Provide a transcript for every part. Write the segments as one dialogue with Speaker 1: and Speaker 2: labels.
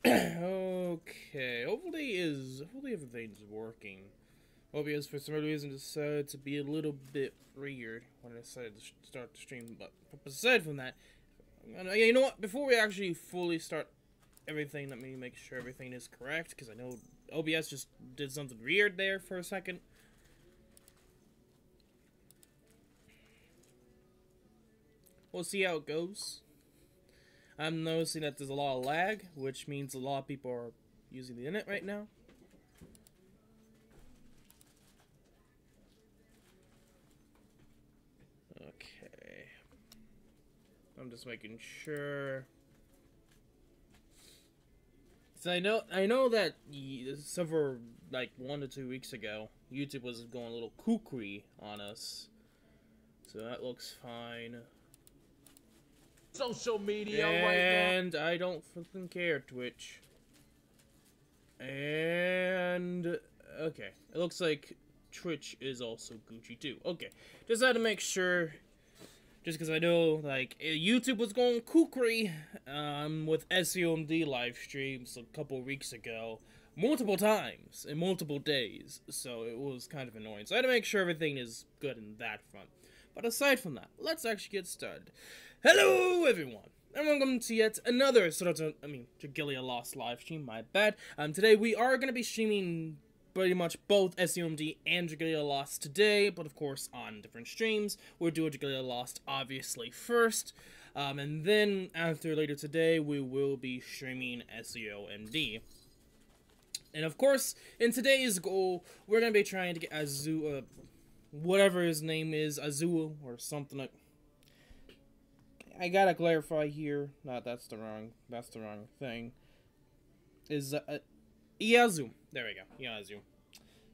Speaker 1: Okay, hopefully everything's working. OBS for some reason decided to be a little bit weird when I decided to start the stream, but aside from that, you know what? Before we actually fully start everything, let me make sure everything is correct, because I know OBS just did something weird there for a second. We'll see how it goes. I'm noticing that there's a lot of lag, which means a lot of people are using the internet right now. Okay. I'm just making sure. So I know that several, like 1 to 2 weeks ago, YouTube was going a little kooky on us. So that looks fine.
Speaker 2: Social media
Speaker 1: and
Speaker 2: right now.
Speaker 1: And I don't fucking care, Twitch. And okay, it looks like Twitch is also Gucci too. Okay, just had to make sure, just because I know like YouTube was going kooky with SAO MD live streams a couple weeks ago, multiple times in multiple days, so it was kind of annoying. So I had to make sure everything is good in that front. But aside from that, let's actually get started. Hello, everyone, and welcome to yet another Dragalia Lost live stream. My bad. Today we are going to be streaming pretty much both SAO MD and Dragalia Lost today, but of course on different streams. We'll do a Dragalia Lost obviously first, and then after later today we will be streaming SAO MD. And of course, in today's goal, we're going to be trying to get Azur, whatever his name is, Azur or something like. I gotta clarify here. No, that's the wrong thing. Is Ieyasu. There we go. Ieyasu.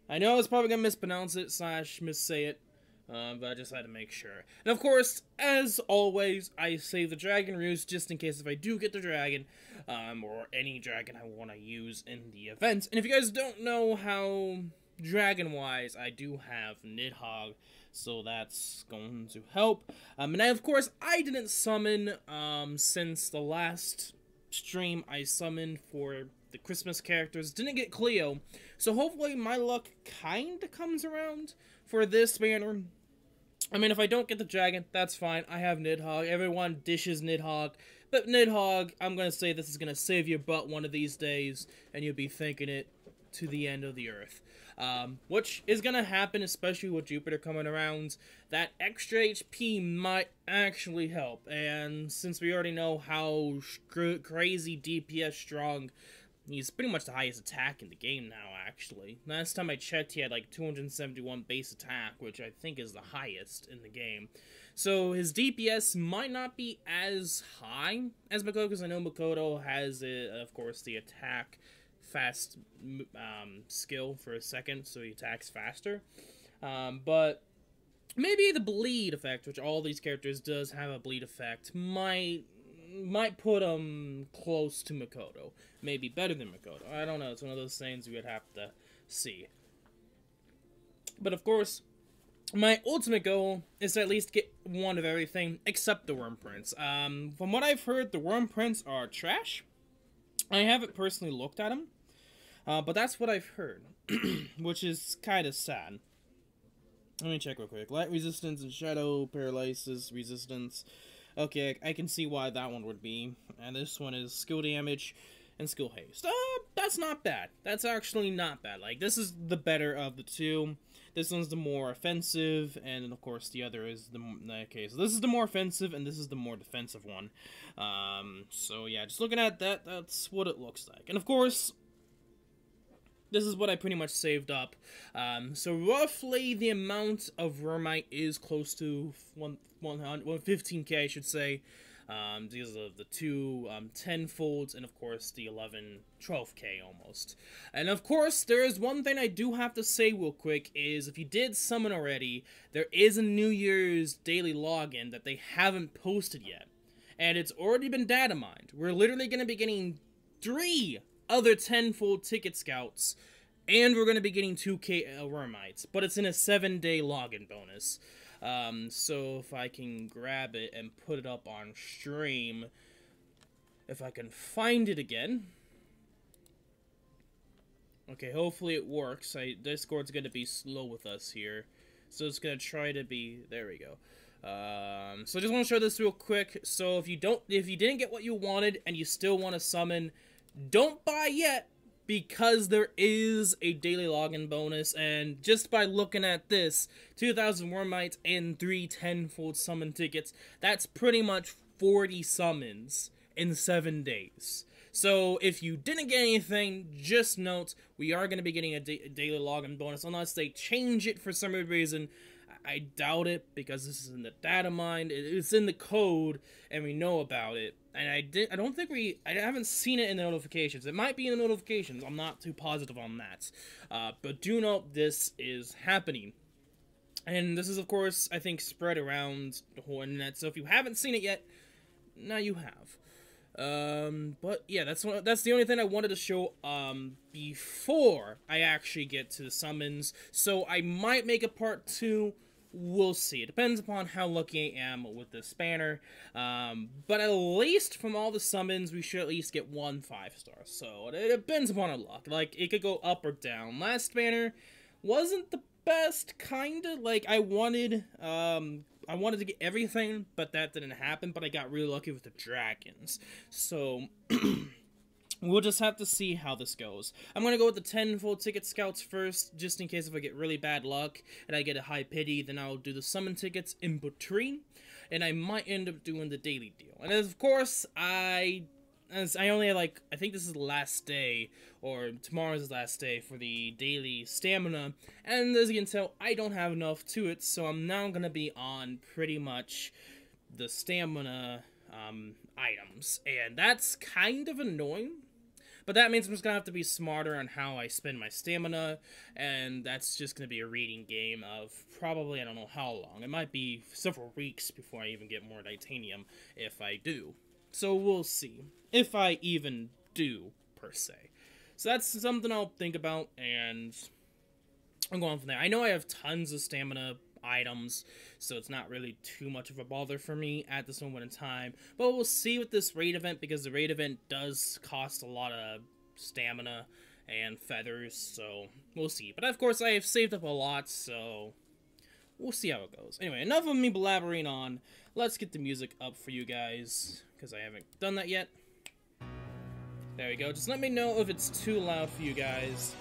Speaker 1: I know I was probably gonna mispronounce it / missay it, but I just had to make sure. And of course, as always, I save the dragon roost just in case if I do get the dragon, or any dragon I want to use in the event. And if you guys don't know how dragon-wise, I do have Nidhogg, so that's going to help. And of course, I didn't summon, since the last stream I summoned for the Christmas characters, didn't get Cleo, so hopefully my luck kinda comes around for this banner. I mean, if I don't get the dragon, that's fine. I have Nidhogg. Everyone dishes Nidhogg. But Nidhogg, I'm gonna say this is gonna save your butt one of these days, and you'll be thanking it to the end of the earth. Which is gonna happen, especially with Jupiter coming around. That extra HP might actually help, and since we already know how crazy DPS strong, he's pretty much the highest attack in the game now, actually. Last time I checked, he had like 271 base attack, which I think is the highest in the game. So his DPS might not be as high as Makoto, because I know Makoto has, of course, the attack fast skill for a second, so he attacks faster. But maybe the bleed effect, which all these characters does have a bleed effect, might put him close to Makoto. Maybe better than Makoto. I don't know. It's one of those things we would have to see. But of course, my ultimate goal is to at least get one of everything except the Worm Prints. From what I've heard, the Worm Prints are trash. I haven't personally looked at them. But that's what I've heard, which is kind of sad. Let me check real quick. Light resistance and shadow paralysis resistance. Okay, I can see why that one would be. And this one is skill damage and skill haste. That's not bad. That's actually not bad. Like, this is the better of the two. This one's the more offensive, and of course the other is the... Okay, so this is the more offensive, and this is the more defensive one. So yeah, just looking at that, that's what it looks like. And of course, this is what I pretty much saved up. So roughly the amount of wyrmite is close to 115k, I should say. Because of the two 10-folds and of course the 12k almost. And of course, there is one thing I do have to say real quick is if you did summon already, there is a New Year's daily login that they haven't posted yet. And it's already been data mined. We're literally going to be getting 3 other 10-fold ticket scouts, and we're going to be getting 2k wyrmites, but it's in a 7-day login bonus. So if I can grab it and put it up on stream, if I can find it again, Okay, hopefully it works. Discord's gonna be slow with us here. So it's gonna try to be... There we go. So I just want to show this real quick. So if you didn't get what you wanted and you still want to summon, don't buy yet, because there is a daily login bonus, and just by looking at this, 2,000 wyrmites and 3 10-fold summon tickets, that's pretty much 40 summons in 7 days. So if you didn't get anything, just note, we are going to be getting a daily login bonus, unless they change it for some reason. I doubt it, because this is in the data mine, it's in the code, and we know about it. And I haven't seen it in the notifications. It might be in the notifications, I'm not too positive on that. But do note this is happening. And this is, of course, I think, spread around the whole internet, so if you haven't seen it yet, now you have. But yeah, that's the only thing I wanted to show, before I actually get to the summons. So I might make a part 2, we'll see. It depends upon how lucky I am with this spanner. But at least from all the summons, we should at least get 1 5-star. So it depends upon our luck. Like, it could go up or down. Last spanner wasn't the best, kinda. Like, I wanted to get everything, but that didn't happen, but I got really lucky with the dragons. So, we'll just have to see how this goes. I'm going to go with the 10-fold ticket scouts first, just in case if I get really bad luck, and I get a high pity, then I'll do the summon tickets in between, and I might end up doing the daily deal. And of course, I only have, like, I think this is the last day, or tomorrow's the last day for the daily stamina, and as you can tell, I don't have enough to it, so I'm now gonna be on pretty much the stamina, items, and that's kind of annoying, but that means I'm just gonna have to be smarter on how I spend my stamina, and that's just gonna be a reading game of probably, I don't know how long. It might be several weeks before I even get more titanium, if I do. So we'll see. If I even do, per se. So that's something I'll think about, and I'm going from there. I know I have tons of stamina items, so it's not really too much of a bother for me at this moment in time. But we'll see with this raid event, because the raid event does cost a lot of stamina and feathers, so we'll see. But of course, I have saved up a lot, so we'll see how it goes. Anyway, enough of me blabbering on. Let's get the music up for you guys, because I haven't done that yet. There we go. Just let me know if it's too loud for you guys.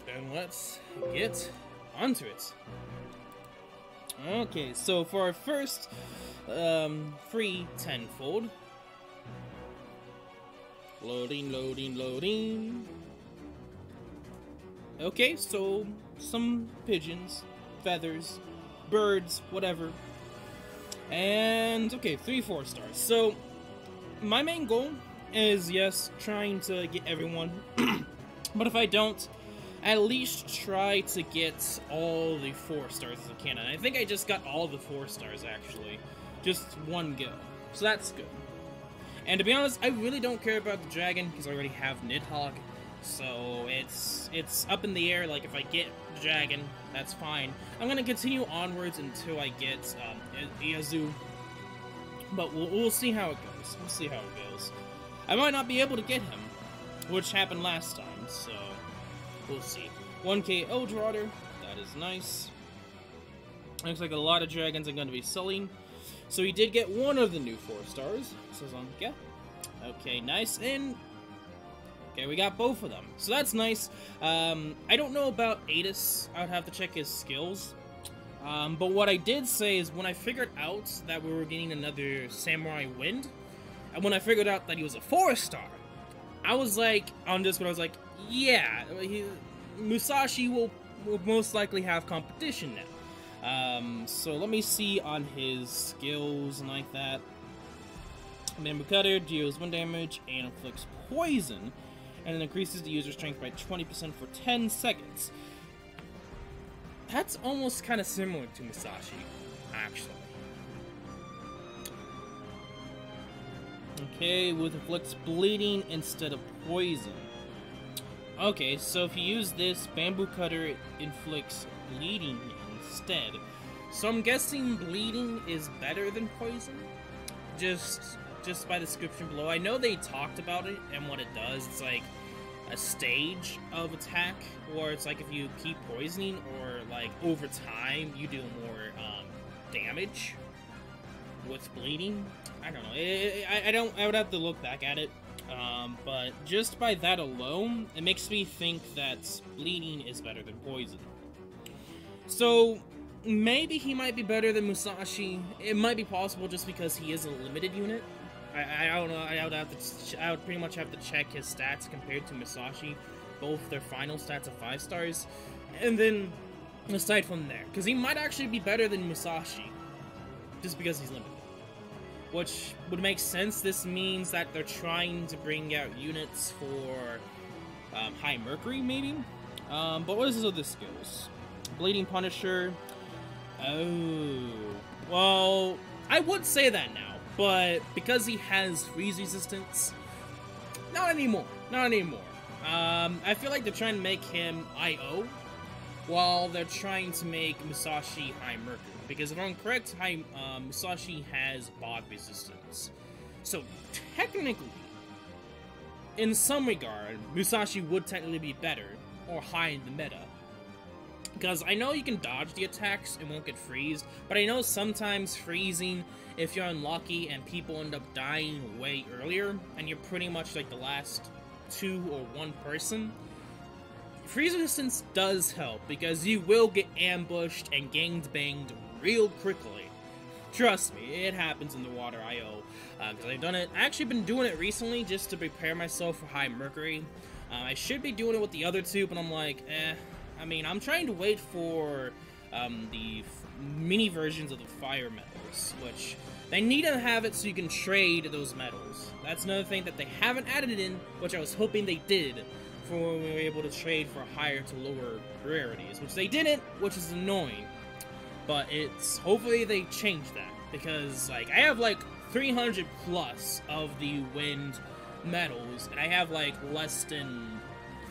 Speaker 1: And let's get onto it. Okay, so for our first free 10-fold. Loading, loading, loading. Okay, so some pigeons, feathers, birds, whatever. And, okay, 3 4-stars. So, my main goal is, yes, trying to get everyone, but if I don't, at least try to get all the 4 stars as I can. And I think I just got all the 4 stars, actually. Just one go. So that's good. And to be honest, I really don't care about the dragon, because I already have Nidhogg. So it's up in the air. Like, if I get the dragon, that's fine. I'm going to continue onwards until I get Ieyasu. But we'll see how it goes. We'll see how it goes. I might not be able to get him, which happened last time, so we'll see. 1k Eldrotter, that is nice. Looks like a lot of dragons I'm going to be selling. So he did get one of the new 4 stars. Says on, yeah. Okay, nice, and okay, we got both of them. So that's nice. I don't know about Adis. I would have to check his skills. But what I did say is when I figured out that we were getting another Samurai Wind, and when I figured out that he was a 4-star, I was like, on this one, I was like, yeah, Musashi will most likely have competition now. So let me see on his skills and like that. Bamboo Cutter deals 1 damage and inflicts poison, and it increases the user's strength by 20% for 10 seconds. That's almost kind of similar to Musashi, actually. Okay, with inflicts bleeding instead of poison. Okay, so if you use this, Bamboo Cutter inflicts bleeding instead. So I'm guessing bleeding is better than poison? Just by the description below. I know they talked about it and what it does. It's like, a stage of attack where it's like if you keep poisoning or like over time you do more damage with bleeding. I don't know. I would have to look back at it. But just by that alone, it makes me think that bleeding is better than poison. So maybe he might be better than Musashi. It might be possible just because he is a limited unit. I don't know. I would pretty much have to check his stats compared to Musashi, both their final stats of 5 stars, and then aside from there, because he might actually be better than Musashi, just because he's limited. Which would make sense. This means that they're trying to bring out units for High Mercury, maybe. But what is his other skills? Bleeding Punisher. Oh, well, I would say that now. But because he has freeze resistance, not anymore. Not anymore. I feel like they're trying to make him IO, while they're trying to make Musashi High Mercury. Because if I'm correct, Musashi has bog resistance. So technically, in some regard, Musashi would technically be better, or high in the meta. Because I know you can dodge the attacks and won't get freezed, but I know sometimes freezing, if you're unlucky and people end up dying way earlier, and you're pretty much like the last 2 or 1 person, freeze resistance does help, because you will get ambushed and gangbanged real quickly. Trust me, it happens in the water IO, because I've done it. I've actually been doing it recently just to prepare myself for High Mercury. I should be doing it with the other 2, but I'm like, I mean, I'm trying to wait for the mini versions of the fire medals, which they need to have it so you can trade those medals. That's another thing that they haven't added in, which I was hoping they did, for when we were able to trade for higher to lower rarities, which they didn't, which is annoying. But it's, hopefully they change that, because like I have like 300 plus of the wind medals, and I have like less than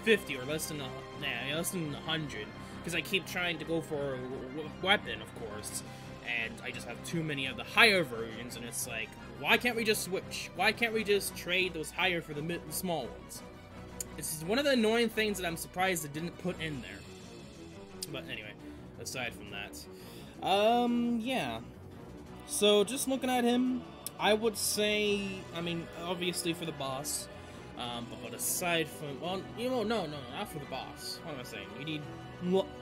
Speaker 1: 50 or less than 100, because I keep trying to go for a weapon, of course, and I just have too many of the higher versions, and it's like, why can't we just switch? Why can't we just trade those higher for the small ones? It's one of the annoying things that I'm surprised it didn't put in there. But anyway, aside from that, yeah. So just looking at him, I would say, I mean, obviously for the boss, but aside from, well, you know, no, not for the boss. What am I saying? You need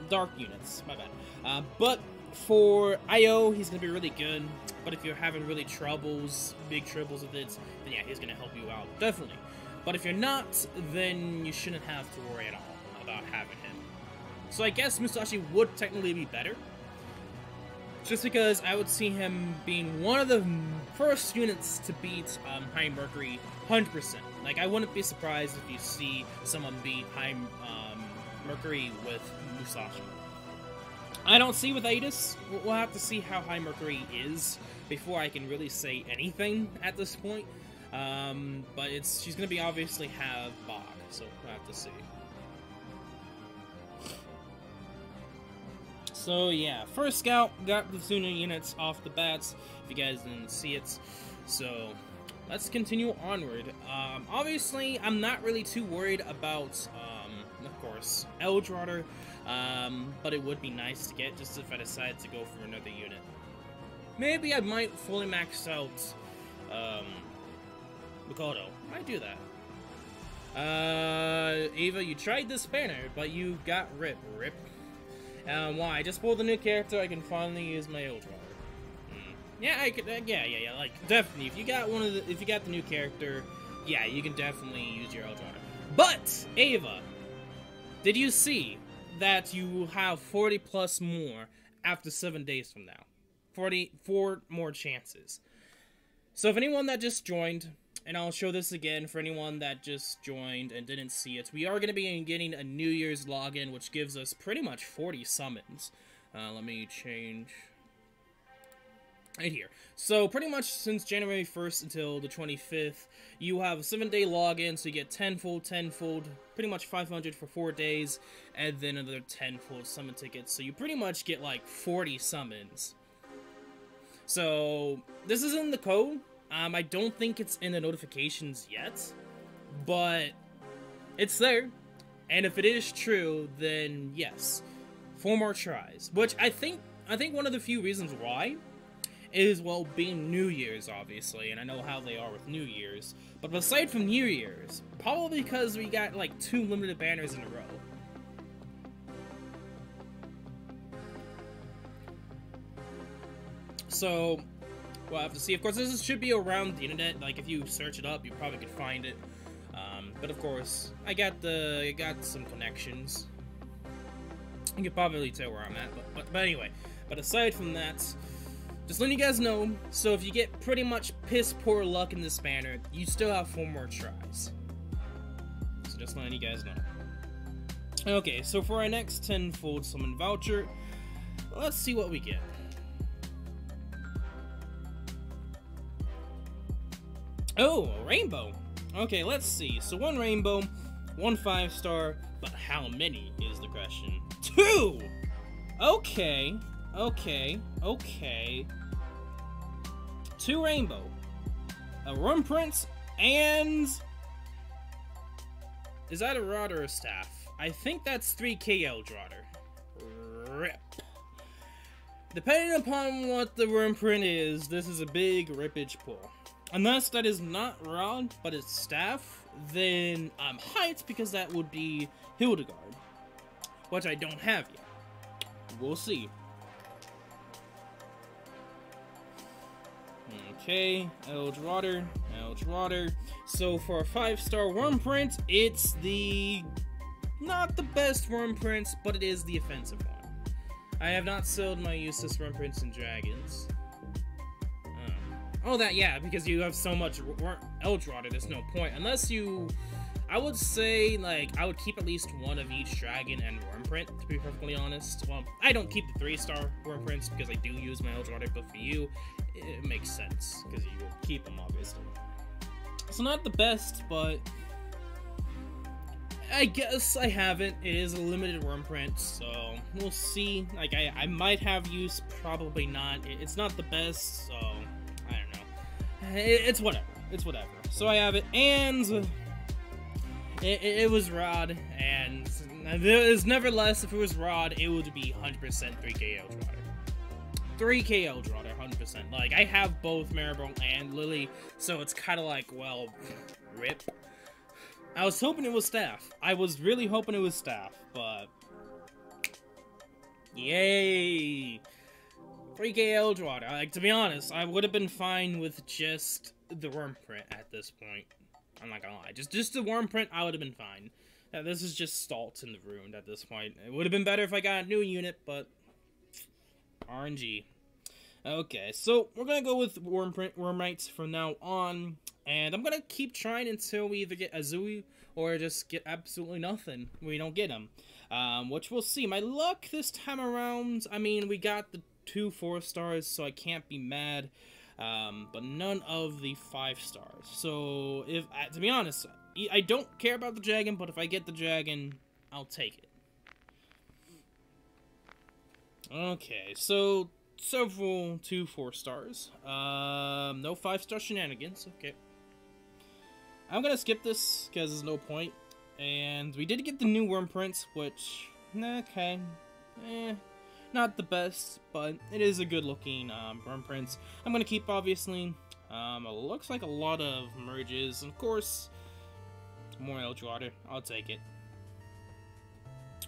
Speaker 1: dark units, my bad. But for IO, he's gonna be really good. But if you're having really big troubles with it, then yeah, he's gonna help you out, definitely. But if you're not, then you shouldn't have to worry at all about having him. So I guess Musashi would technically be better, just because I would see him being one of the first units to beat High Mercury 100%. Like, I wouldn't be surprised if you see someone beat High Mercury with Musashi. I don't see with Aidis. We'll have to see how High Mercury is before I can really say anything at this point. But she's gonna be obviously have Bog, so we'll have to see. So yeah, first scout, got the Tsuna units off the bats, if you guys didn't see it. So let's continue onward. Obviously, I'm not really too worried about, of course, Eldrotter, but it would be nice to get just if I decide to go for another unit. Maybe I might fully max out, Mikoto. Might do that. Eva, you tried this banner, but you got rip. Why? I just pulled a new character, I can finally use my Eldrotter. Yeah, I could, yeah, like, definitely, if you got the new character, yeah, you can definitely use your Eldrotter. But, Ava, did you see that you will have 40 plus more after 7 days from now? 44 more chances. So if anyone that just joined, and I'll show this again for anyone that just joined and didn't see it, we are going to be getting a New Year's login, which gives us pretty much 40 summons. Let me change right here. So pretty much since January 1st until the 25th, you have a 7-day login, so you get 10-fold, pretty much 500 for 4 days, and then another 10-fold summon tickets. So you pretty much get like 40 summons. So this is in the code. I don't think it's in the notifications yet, but it's there. And if it is true, then yes, 4 more tries. Which I think one of the few reasons why is, well, being New Year's, obviously, and I know how they are with New Year's. But aside from New Year's, probably because we got, like, 2 limited banners in a row. So, we'll have to see. Of course, this should be around the internet. Like, if you search it up, you probably could find it. But of course, I got some connections. You can probably tell where I'm at. But anyway, but aside from that, just letting you guys know, so if you get pretty much piss poor luck in this banner, you still have 4 more tries. So just letting you guys know. Okay, so for our next 10-fold summon voucher, let's see what we get. Oh, a rainbow! Okay, let's see. So 1 rainbow, 1 5-star, but how many is the question? 2! Okay. 2 rainbow, a wyrmite, and... is that a rod or a staff? I think that's 3K Eldrotter. Rip. Depending upon what the wyrmite is, this is a big rippage pull. Unless that is not rod, but it's staff, then I'm hyped because that would be Hildegard, which I don't have yet. We'll see. Okay, Eldrotter. So for a 5-star wyrmite, it's not the best wyrmite, but it is the offensive one. I have not sold my useless wyrmites and dragons. Oh, yeah, because you have so much Eldrotter, there's no point. Unless you... I would say, like, I would keep at least 1 of each dragon and wyrmite, to be perfectly honest. Well, I don't keep the 3-star wyrmites because I do use my Eldrotter, but for you, it makes sense, because you will keep them, obviously. So not the best, but... I guess I haven't. It is a limited wyrmite, so we'll see. Like, I might have use, probably not. It's not the best, so... I don't know. It's whatever. So I have it, and... It was Rod, and there is nevertheless, if it was Rod, it would be 100% 3K Eldrotter. 3K Eldrotter, 100%. Like, I have both Maribel and Lily, so it's kind of like, well, rip. I was hoping it was staff. I was really hoping it was staff, but... yay! 3K Eldrotter. Like, to be honest, I would have been fine with just the wyrmite at this point. I'm not gonna lie. Just the wyrmite, I would have been fine. This is just Stalt in the Ruined at this point. It would have been better if I got a new unit, but... RNG. Okay, so we're gonna go with wyrmites from now on. And I'm gonna keep trying until we either get Azur or just get absolutely nothing. We don't get them. Which we'll see. My luck this time around, I mean, we got the 2 4-stars, so I can't be mad. But none of the 5-stars. So, to be honest, I don't care about the dragon, but if I get the dragon, I'll take it. Okay, so several 2 4-stars. No 5-star shenanigans. Okay. I'm gonna skip this because there's no point. And we did get the new wyrmite, which, okay, not the best, but it is a good-looking wyrmite. I'm gonna keep, obviously. It looks like a lot of merges, and of course, more Eldrotter. I'll take it.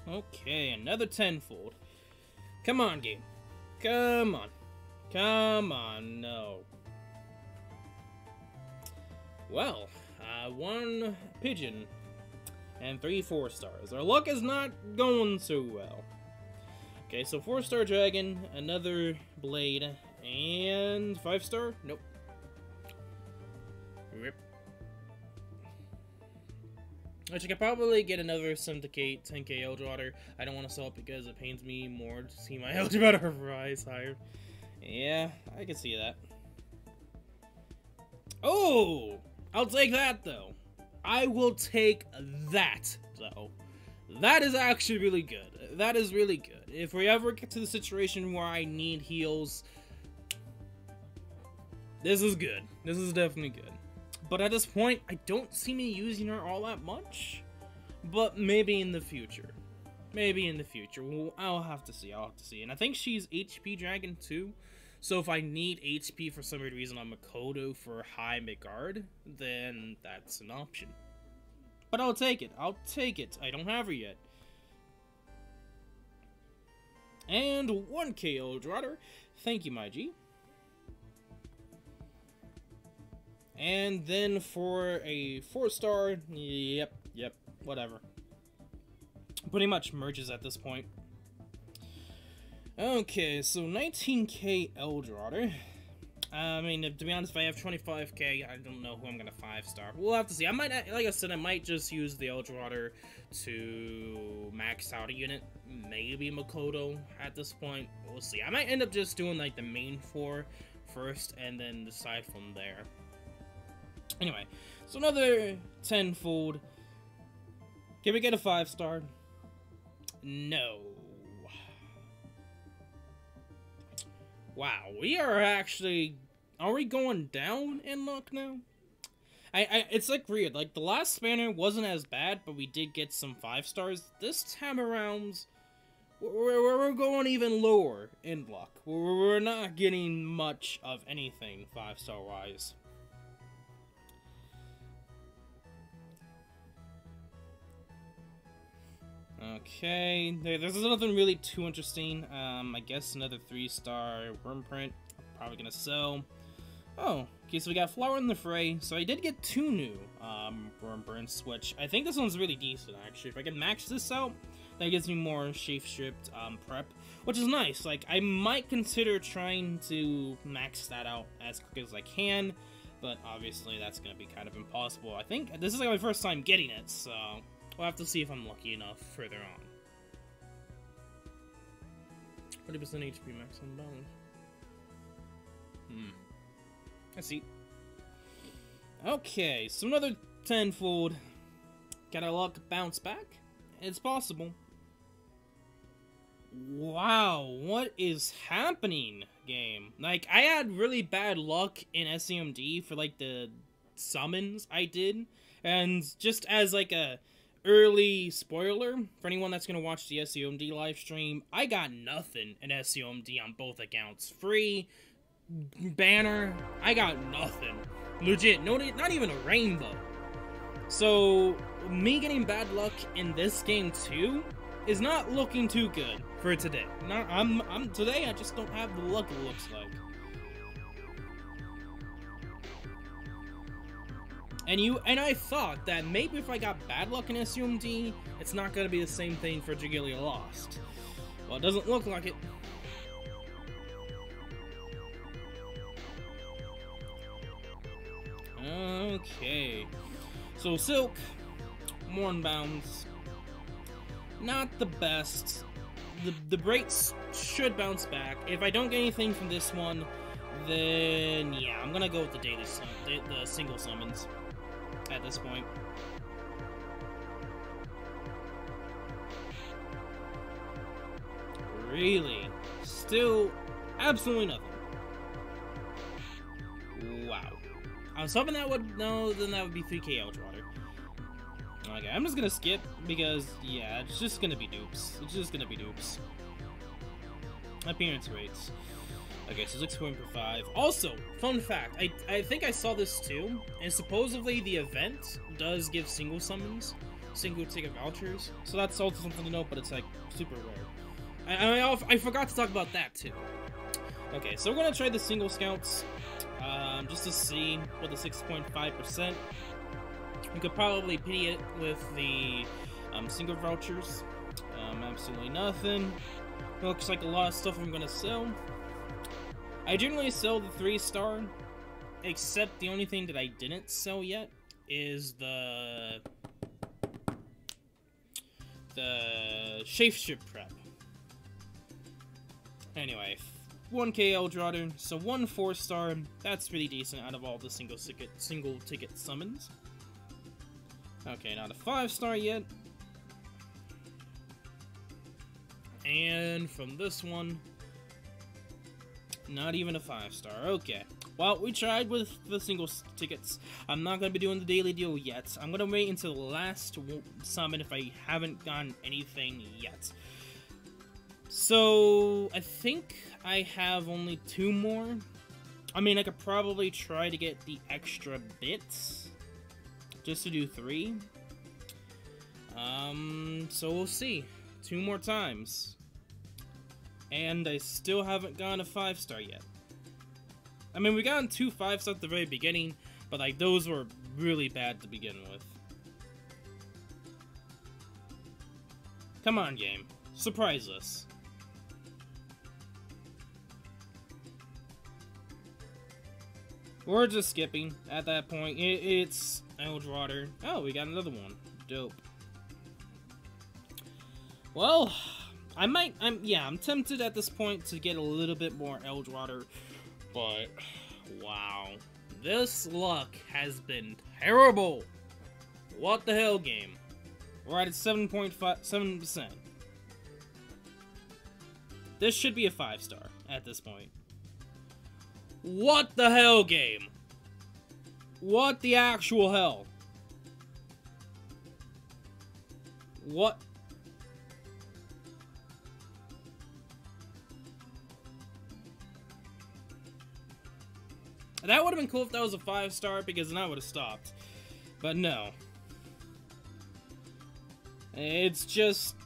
Speaker 1: Okay, another 10-fold. Come on, game. Come on, no. Well, 1 pigeon and 3 4-stars. Our luck is not going so well. Okay, so 4-star dragon, another blade, and 5-star? Nope. Rip. Which I could probably get another 7-10K Eldrotter. I don't want to sell it because it pains me more to see my Eldrotter rise higher. Yeah, I can see that. Oh! I'll take that, though. I will take that, though. That is actually really good. That is really good. If we ever get to the situation where I need heals, this is good. This is definitely good. But at this point, I don't see me using her all that much. but maybe in the future. Maybe in the future. Well, I'll have to see. I'll have to see. And I think she's HP Dragon too. So if I need HP for some weird reason on Makoto for high mid-guard, then that's an option. But I'll take it. I'll take it. I don't have her yet. And 1K Eldrotter. Thank you, my G. And then for a 4-star, yep, whatever. Pretty much merges at this point. Okay, so 19K Eldrotter. I mean, to be honest, if I have 25K, I don't know who I'm gonna 5-star. We'll have to see. I might, like I said, I might just use the Eldrotter to max out a unit. Maybe Makoto at this point. We'll see. I might end up just doing like the main 4 first and then decide from there. Anyway, so another 10-fold. Can we get a 5-star? No. Wow, we are actually... Are we going down in luck now? It's like weird. Like, the last spanner wasn't as bad, but we did get some 5-stars. This time around, we're going even lower in luck. We're not getting much of anything 5-star wise. Okay, there's nothing really too interesting. I guess another 3-star Wyrmite. Probably gonna sell. Oh, okay, so we got Flower in the Fray. So I did get 2 new Wyrmites, which I think this one's really decent, actually. If I can max this out, that gives me more shape-stripped prep, which is nice. Like, I might consider trying to max that out as quick as I can, but obviously that's gonna be kind of impossible. I think this is like my first time getting it, so... We'll have to see if I'm lucky enough further on. 40% HP max on balance. I see. Okay, so another 10-fold. Got our luck bounce back? It's possible. Wow, what is happening, game? Like, I had really bad luck in SAO MD for, like, the summons I did. And just as, like, a... early spoiler for anyone that's gonna watch the SAO MD live stream, I got nothing in SAO MD on both accounts. Free banner, I got nothing. Legit, not even a rainbow. So me getting bad luck in this game too is not looking too good for today. Today I just don't have the luck it looks like. And I thought that maybe if I got bad luck in SAO MD, it's not gonna be the same thing for Dragalia Lost. Well, it doesn't look like it. Okay. So Silk, Mournbounds, not the best. The Braits should bounce back. If I don't get anything from this one, then yeah, I'm gonna go with the single summons. At this point. Really? Still absolutely nothing. Wow. I was hoping that would... No, then that would be 3K Eldrotter. Okay, I'm just gonna skip because, yeah, it's just gonna be dupes. It's just gonna be dupes. Appearance rates. Okay, so 6.5. Also, fun fact, I think I saw this too, and supposedly the event does give single summons, single ticket vouchers, so that's also something to note, but it's like super rare. I forgot to talk about that too. Okay, so we're gonna try the single scouts, just to see what the 6.5%. We could probably pity it with the single vouchers. Absolutely nothing. Looks like a lot of stuff I'm gonna sell. I generally sell the 3-star, except the only thing that I didn't sell yet is the shape-strip prep. Anyway, 1K Eldrotter, so 1 4-star, that's pretty decent out of all the single ticket summons. Okay, not a 5-star yet. And from this one, not even a 5-star. Okay. well, we tried with the single tickets. I'm not going to be doing the daily deal yet. I'm going to wait until the last summon if I haven't gotten anything yet. So, I think I have only 2 more. I mean, I could probably try to get the extra bits, just to do 3. So we'll see. 2 more times. And I still haven't gotten a 5-star yet. I mean, we got 2 5-stars at the very beginning, but like, those were really bad to begin with. Come on, game. Surprise us. We're just skipping at that point. It's Eldwater. Oh, we got another one. Dope. Well, I'm tempted at this point to get a little bit more Eldwater, but wow, this luck has been terrible. What the hell, game? We're at 7.57%. This should be a 5-star at this point. What the hell, game? What the actual hell? What? That would have been cool if that was a 5-star, because then I would have stopped. But no. It's just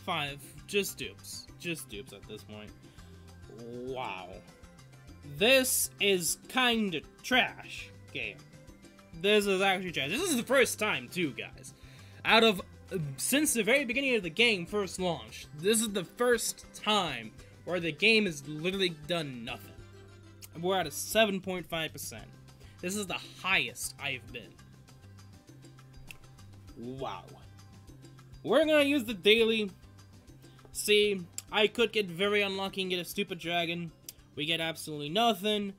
Speaker 1: 5. Just dupes. Just dupes at this point. Wow. This is kinda trash, game. This is actually trash. This is the first time, too, guys. Since the very beginning of the game first launched, this is the first time where the game has literally done nothing. We're at a 7.5%. This is the highest I've been. Wow. We're gonna use the daily. See, I could get very unlucky and get a stupid dragon. We get absolutely nothing.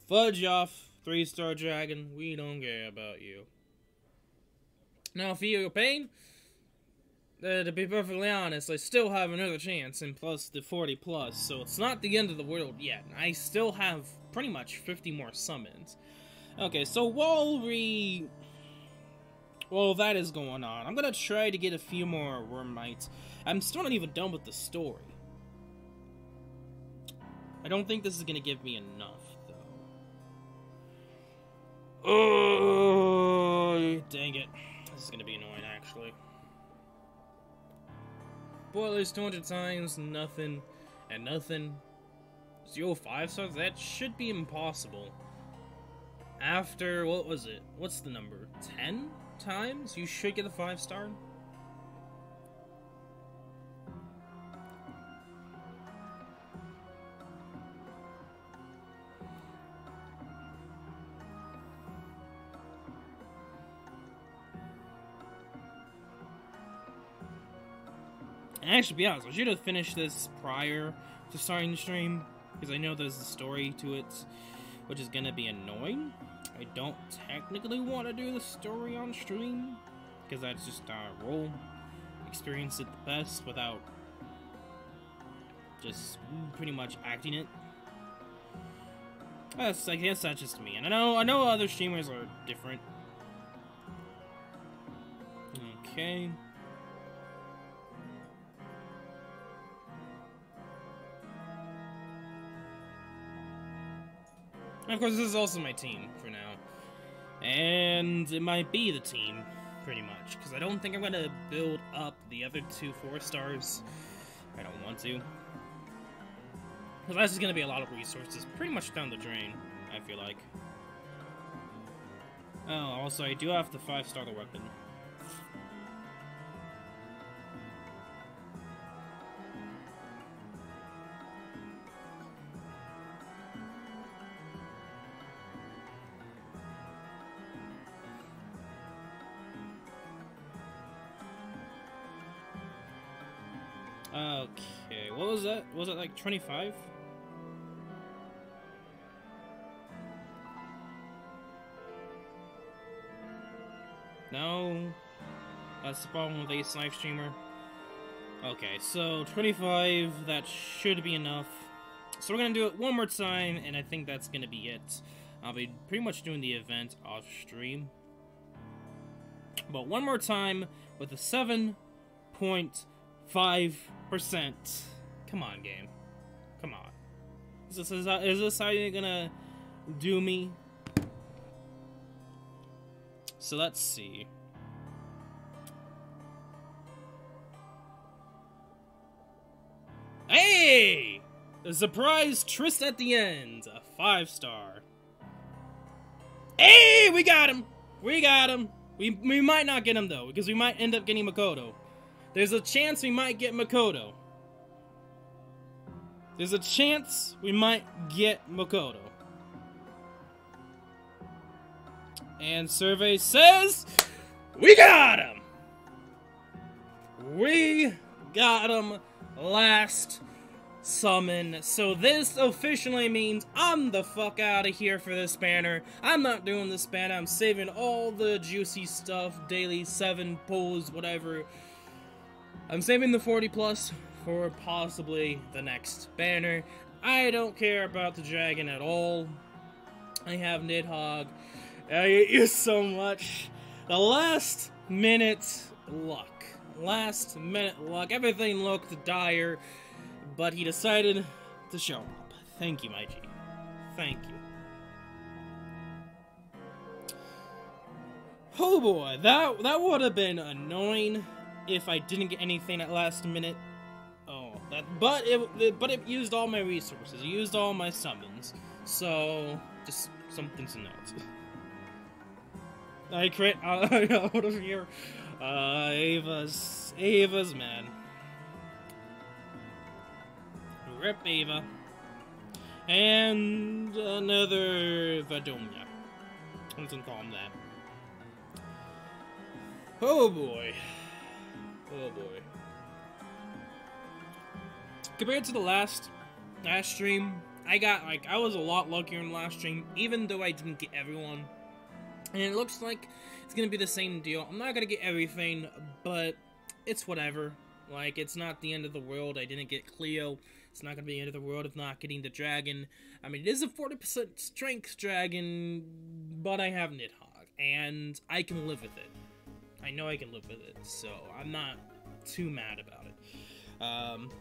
Speaker 1: Fudge off. 3-star dragon. We don't care about you. Now, feel your pain? To be perfectly honest, I still have another chance, and plus the 40+, so it's not the end of the world yet. I still have pretty much 50 more summons. Okay, so while that is going on, I'm gonna try to get a few more wyrmites. I'm still not even done with the story. I don't think this is gonna give me enough, though. Oh, dang it. This is gonna be annoying, actually. Boilers 200 times, nothing, and nothing. 0 5-stars? That should be impossible. After, what was it? What's the number? 10 times? You should get a 5-star? And actually, to be honest, I should have finished this prior to starting the stream, because I know there's a story to it, which is gonna be annoying. I don't technically want to do the story on stream, because that's just our role. Experience it the best without just pretty much acting it. I guess that's just me, and I know other streamers are different. Okay. And of course, this is also my team for now. And it might be the team, pretty much. Because I don't think I'm going to build up the other 2 4-stars. I don't want to. Because that's just going to be a lot of resources, pretty much down the drain, I feel like. Oh, also, I do have the 5-star weapon. Okay, what was that? Was it like 25? No, that's the problem with Ace Live Streamer. Okay, so 25, that should be enough. So we're gonna do it one more time, and I think that's gonna be it. I'll be pretty much doing the event off stream. But one more time with a 7.5%. Come on, game. Come on. Is this how you're gonna do me? So let's see. Hey! A surprise twist at the end. A 5-star. Hey! We got him! We got him! We might not get him, though, because we might end up getting Makoto. There's a chance we might get Makoto. There's a chance we might get Makoto. And survey says... We got him! We got him last summon. So this officially means I'm the fuck out of here for this banner. I'm not doing this banner. I'm saving all the juicy stuff, daily 7 pulls, whatever. I'm saving the 40 plus for possibly the next banner. I don't care about the dragon at all. I have Nidhogg. I hate you so much. The last minute luck. Last minute luck. Everything looked dire, but he decided to show up. Thank you, my G. Thank you. Oh boy, that would have been annoying if I didn't get anything at last minute. Oh, but it used all my resources. It used all my summons. So just something to note. I crit out of here. Ava's man. Rip Ava. And another Vadomia. I can call him that. Oh boy. Oh boy. Compared to the last stream, I was a lot luckier in the last stream, even though I didn't get everyone. And it looks like it's gonna be the same deal. I'm not gonna get everything, but it's whatever. Like, it's not the end of the world. I didn't get Cleo. It's not gonna be the end of the world of not getting the dragon. I mean, it is a 40% strength dragon, but I have Nidhogg, and I can live with it. I know I can live with it, so I'm not too mad about it.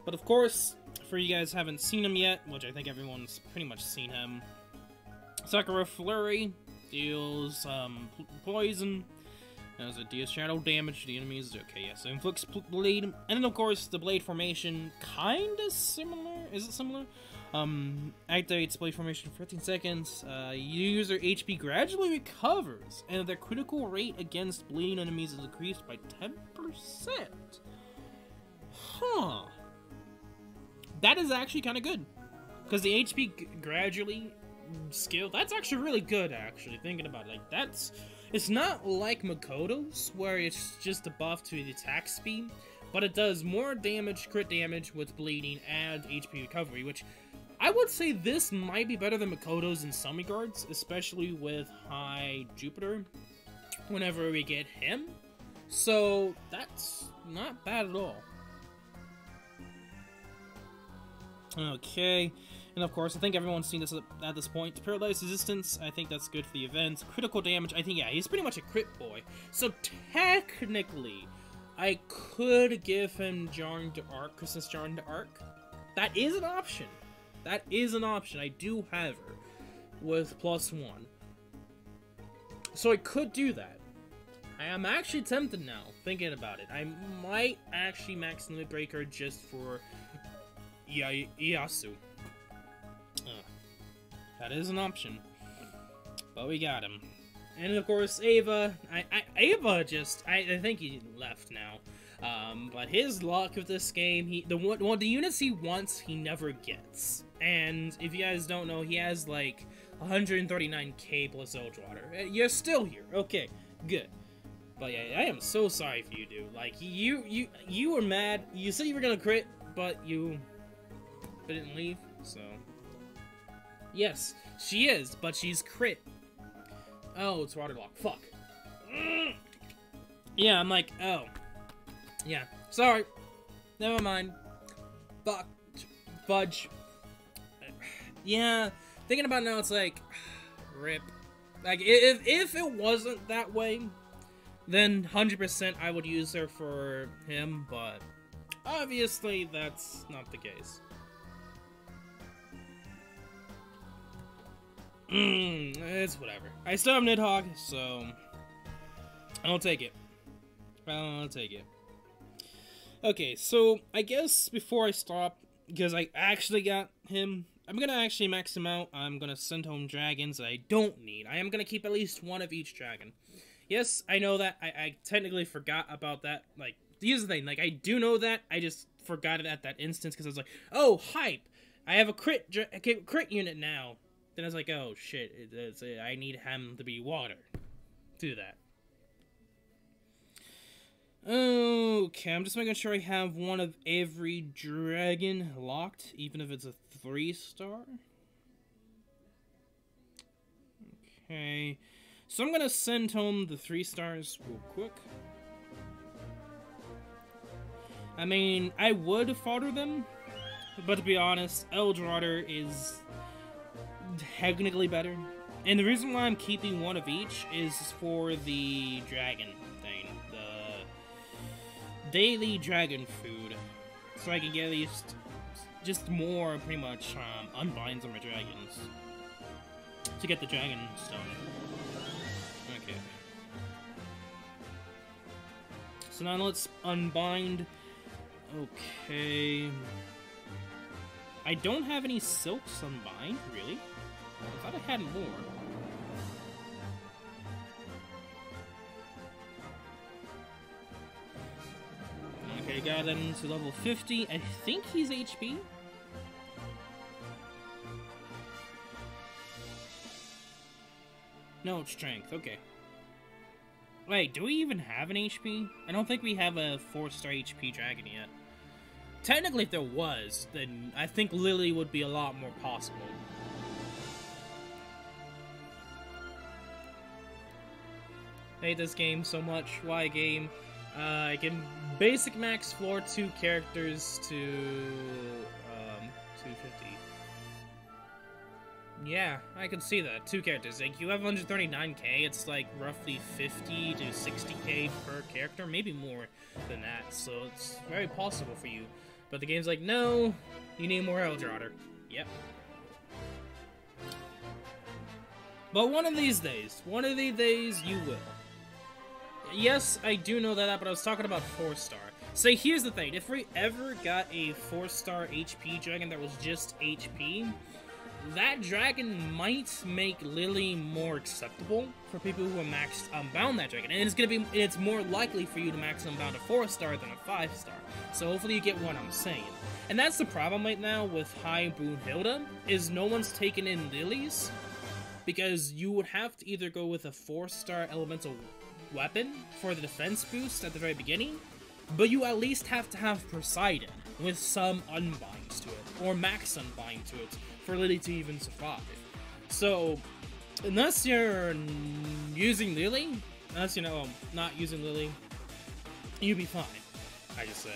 Speaker 1: But of course, for you guys who haven't seen him yet, which I think everyone's pretty much seen him, Sakura Flurry deals poison. As it deals shadow damage to the enemies. Okay, yes, so inflicts bleed. And then, of course, the blade formation, kinda similar. Is it similar? Activates blade formation for 15 seconds. User HP gradually recovers, and the critical rate against bleeding enemies is increased by 10%. Huh. That is actually kind of good. Because the HP gradually skill, that's actually really good, actually, thinking about it. Like, it's not like Makoto's, where it's just a buff to the attack speed, but it does more damage, crit damage with bleeding, and HP recovery, which I would say this might be better than Makoto's in some regards, especially with High Jupiter, whenever we get him. So, that's not bad at all. Okay. And of course, I think everyone's seen this at this point. Paralyzed resistance, I think that's good for the event. Critical damage, I think, yeah, he's pretty much a crit boy. So technically, I could give him Jarn to Arc, Christmas Jarn to Arc. That is an option. That is an option. I do have her with +1. So I could do that. I am actually tempted now, thinking about it. I might actually max limit break her just for Ieyasu. That is an option. But we got him. And of course, Ava. Ava just... I think he left now. But his luck with this game, the units he wants, he never gets. And if you guys don't know, he has like 139k plus Eldwater. You're still here. Okay, good. But yeah, I am so sorry for you, dude. Like, you were mad. You said you were gonna crit, but you didn't leave, so... Yes, she is, but she's crit. Oh, it's waterlock. Fuck. Yeah, I'm like, oh. Yeah, sorry. Never mind. Fuck. Fudge. Yeah, thinking about it now, it's like, rip. Like, if it wasn't that way, then 100% I would use her for him, but obviously that's not the case. It's whatever. I still have Nidhogg, so I'll take it. I'll take it. Okay, so I guess before I stop, because I actually got him, I'm gonna actually max him out. I'm gonna send home dragons that I don't need. I am gonna keep at least one of each dragon. Yes, I know that. I technically forgot about that. Like, here's the thing. Like, I do know that. I just forgot it at that instance because I was like, oh, hype! I have a crit unit now. Then I was like, oh, shit. I need him to be water. Do that. Okay, I'm just making sure I have one of every dragon locked, even if it's a 3-star. Okay. So I'm gonna send home the 3 stars real quick. I mean, I would fodder them, but to be honest, Eldrotter is technically better. And the reason why I'm keeping one of each is for the dragon thing. The daily dragon food. So I can get at least just more, pretty much, unbinds on my dragons. To get the dragon stone. Okay. So now let's unbind. Okay. I don't have any silks unbind, really. I thought I had more. Okay, got him to level 50. I think he's HP. No, it's strength. Okay. Wait, do we even have an HP? I don't think we have a 4-star HP dragon yet. Technically, if there was, then I think Lily would be a lot more possible. I hate this game so much. Why game? I can basic max floor 2 characters to 250. Yeah, I can see that. 2 characters. Like, you have 139k, it's like roughly 50 to 60k per character, maybe more than that, so it's very possible for you. But the game's like, no, you need more Eldrotter. Yep. But one of these days, you will. Yes, I do know that, but I was talking about 4-star. So here's the thing, if we ever got a 4-star HP dragon that was just HP, that dragon might make Lily more acceptable for people who are maxed unbound that dragon, and it's more likely for you to max unbound a 4-star than a 5-star. So hopefully you get what I'm saying. And that's the problem right now with High Brunhilde, is no one's taken in Lilies, because you would have to either go with a 4-star elemental weapon for the defense boost at the very beginning, but you at least have to have Poseidon with some unbinds to it, or max unbind to it, for Lily to even survive. So, unless you're using Lily, unless you know, not using Lily, you'll be fine, I just say.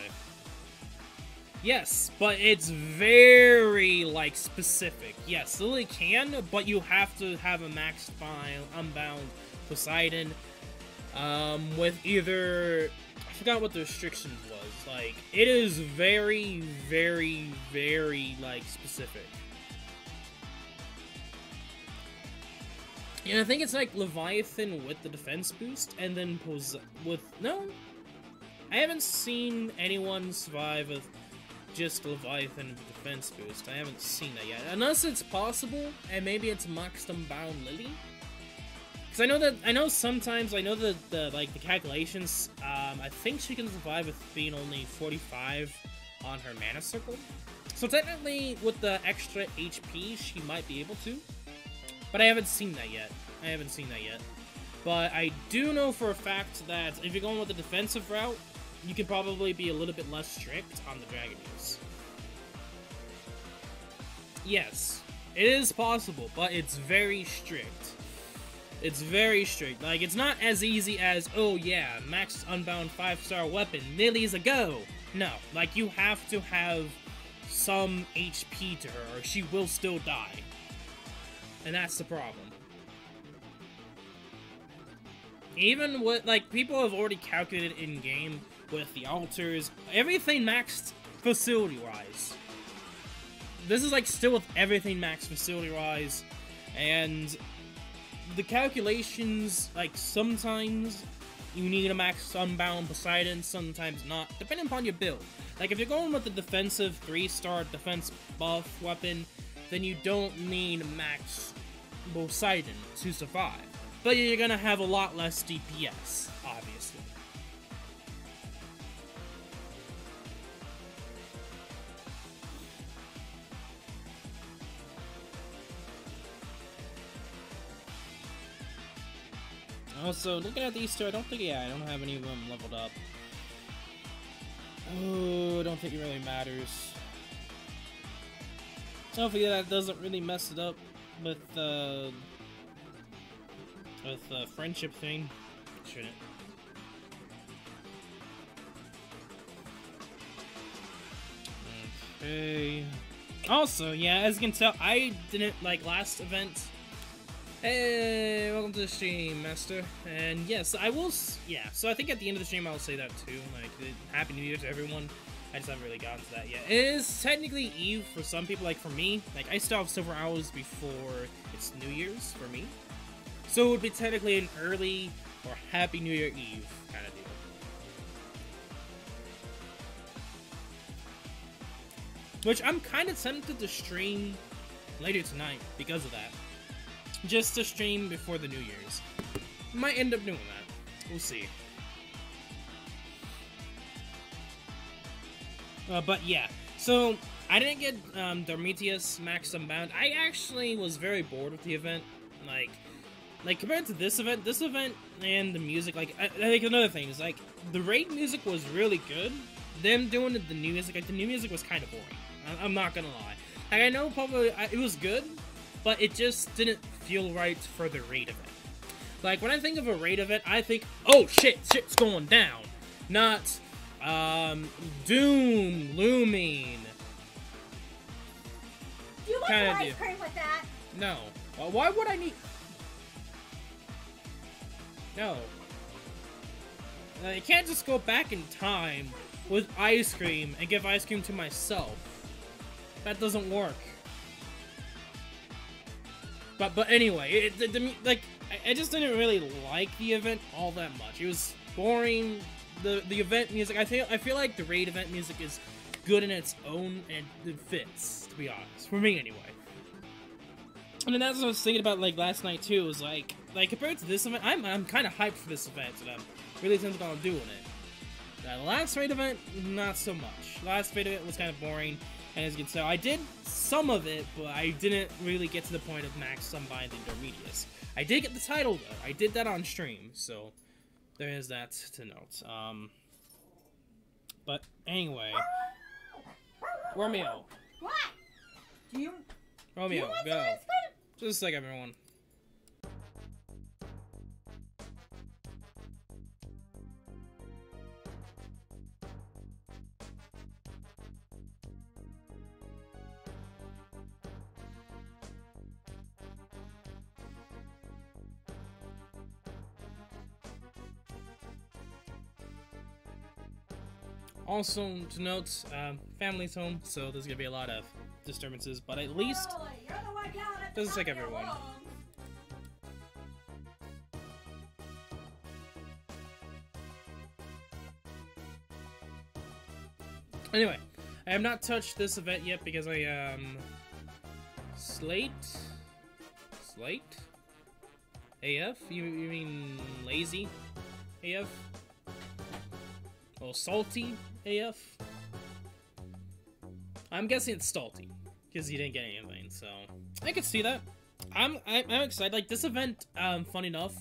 Speaker 1: Yes, but it's very, like, specific. Yes, Lily can, but you have to have a maxed unbound Poseidon, with either, I forgot what the restrictions was, like, it is very, very, very, like, specific. Yeah, I think it's like Leviathan with the defense boost, and then no, I haven't seen anyone survive with just Leviathan with the defense boost. I haven't seen that yet, unless it's possible, and maybe it's maxed unbound Lily. Because I know sometimes, the calculations, I think she can survive with being only 45 on her mana circle. So technically, with the extra HP, she might be able to. But I haven't seen that yet. But I do know for a fact that if you're going with the defensive route, you can probably be a little bit less strict on the dragon use. Yes, it is possible, but it's very strict. It's very strict. Like, it's not as easy as, oh yeah, max unbound 5-star weapon, Lily's a go. No, like, you have to have some HP to her, or she will still die. And that's the problem. Even with, like, people have already calculated in-game with the altars, everything maxed facility-wise. This is, like, still with everything maxed facility-wise, and the calculations, like, sometimes you need a max Unbound Poseidon, sometimes not, depending upon your build. Like, if you're going with the defensive 3-star defense buff weapon, then you don't need max Poseidon to survive. But you're gonna have a lot less DPS, obviously. Also, looking at these two, I don't have any of them leveled up. Oh, I don't think it really matters. Hopefully that doesn't really mess it up with the friendship thing. Shouldn't. Okay. Also, yeah, as you can tell, I didn't like last event. Hey, welcome to the stream, Master. And yes, I will. Yeah, so I think at the end of the stream I'll say that too. Like, Happy New Year to everyone. I just haven't really gotten to that yet. It is technically Eve for some people. Like for me, like I still have several hours before it's New Year's for me. So it would be technically an early or Happy New Year Eve kind of deal. Which I'm kind of tempted to stream later tonight because of that. Just to stream before the New Year's. Might end up doing that. We'll see. But yeah, so I didn't get Dormitius Max Unbound. I actually was very bored with the event. Like compared to this event and the music, like another thing is like the raid music was really good. Them doing the new music, like the new music was kind of boring. I'm not gonna lie. Like I know probably it was good, but it just didn't feel right for the raid event. Like when I think of a raid event, I think, oh shit's going down, not doom looming.
Speaker 2: Do you want some ice cream with that?
Speaker 1: No. Well, why would I need? No. I can't just go back in time with ice cream and give ice cream to myself. That doesn't work. But anyway, I just didn't really like the event all that much. It was boring. The event music, I feel like the raid event music is good in its own and it fits, to be honest, for me anyway. And then that's what I was thinking about like last night too. Was like compared to this event, I'm kind of hyped for this event, and I'm really tempted on doing it. The last raid event, not so much. Last raid event was kind of boring, and as you can tell, I did some of it, but I didn't really get to the point of max Unbinding Dormitius. I did get the title though. I did that on stream, so there is that to note. But anyway, Romeo.
Speaker 2: What?
Speaker 1: Romeo, go. Just like everyone. Also, to note, family's home, so there's gonna be a lot of disturbances, but at least doesn't take everyone. Anyway, I have not touched this event yet because I Slate AF? You mean lazy AF? Oh, salty AF? I'm guessing it's salty because he didn't get anything, so I could see that. I'm excited. Like this event, fun enough,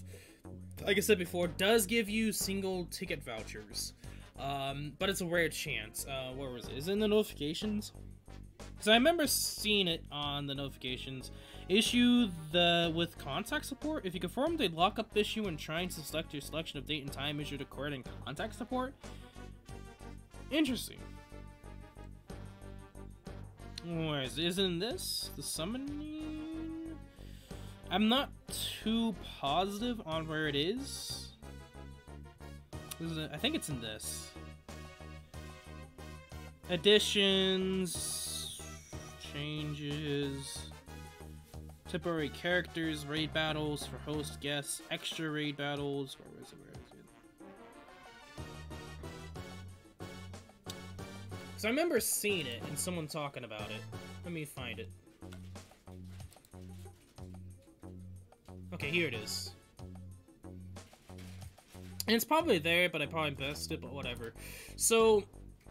Speaker 1: like I said before, does give you single ticket vouchers, but it's a rare chance. Where was it? Is it in the notifications? Because I remember seeing it on the notifications. Issue with contact support. If you confirm the lockup issue and trying to select your selection of date and time issued occurred in contact support. Interesting. Where is it? Isn't this the summoning? I'm not too positive on where it is. I think it's in this. Additions, changes, temporary characters, raid battles for host guests, extra raid battles. Where is it? Where is it? So I remember seeing it and someone talking about it. Let me find it. Okay, here it is. And it's probably there, but I probably missed it, but whatever. So,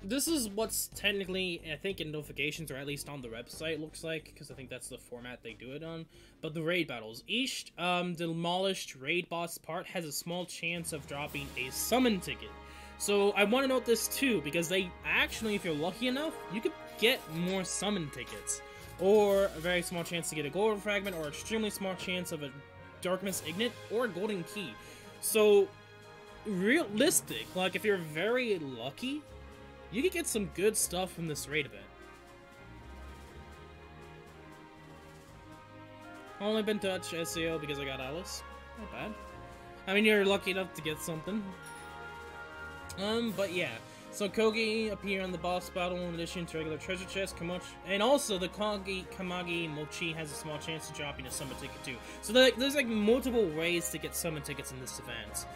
Speaker 1: this is what's technically, I think, in notifications, or at least on the website, looks like, because I think that's the format they do it on. But the raid battles. Each demolished raid boss part has a small chance of dropping a summon ticket. So, I want to note this too, because they actually, if you're lucky enough, you could get more summon tickets. Or a very small chance to get a golden fragment, or extremely small chance of a darkness ignite, or a golden key. So, realistic, like if you're very lucky, you could get some good stuff from this raid event. Only been touched SAO because I got Alice. Not bad. I mean, you're lucky enough to get something. But yeah. So Kogi appear on the boss battle in addition to regular treasure chest, and also the Kamagi Mochi has a small chance of dropping a summon ticket too. So there's like multiple ways to get summon tickets in this event.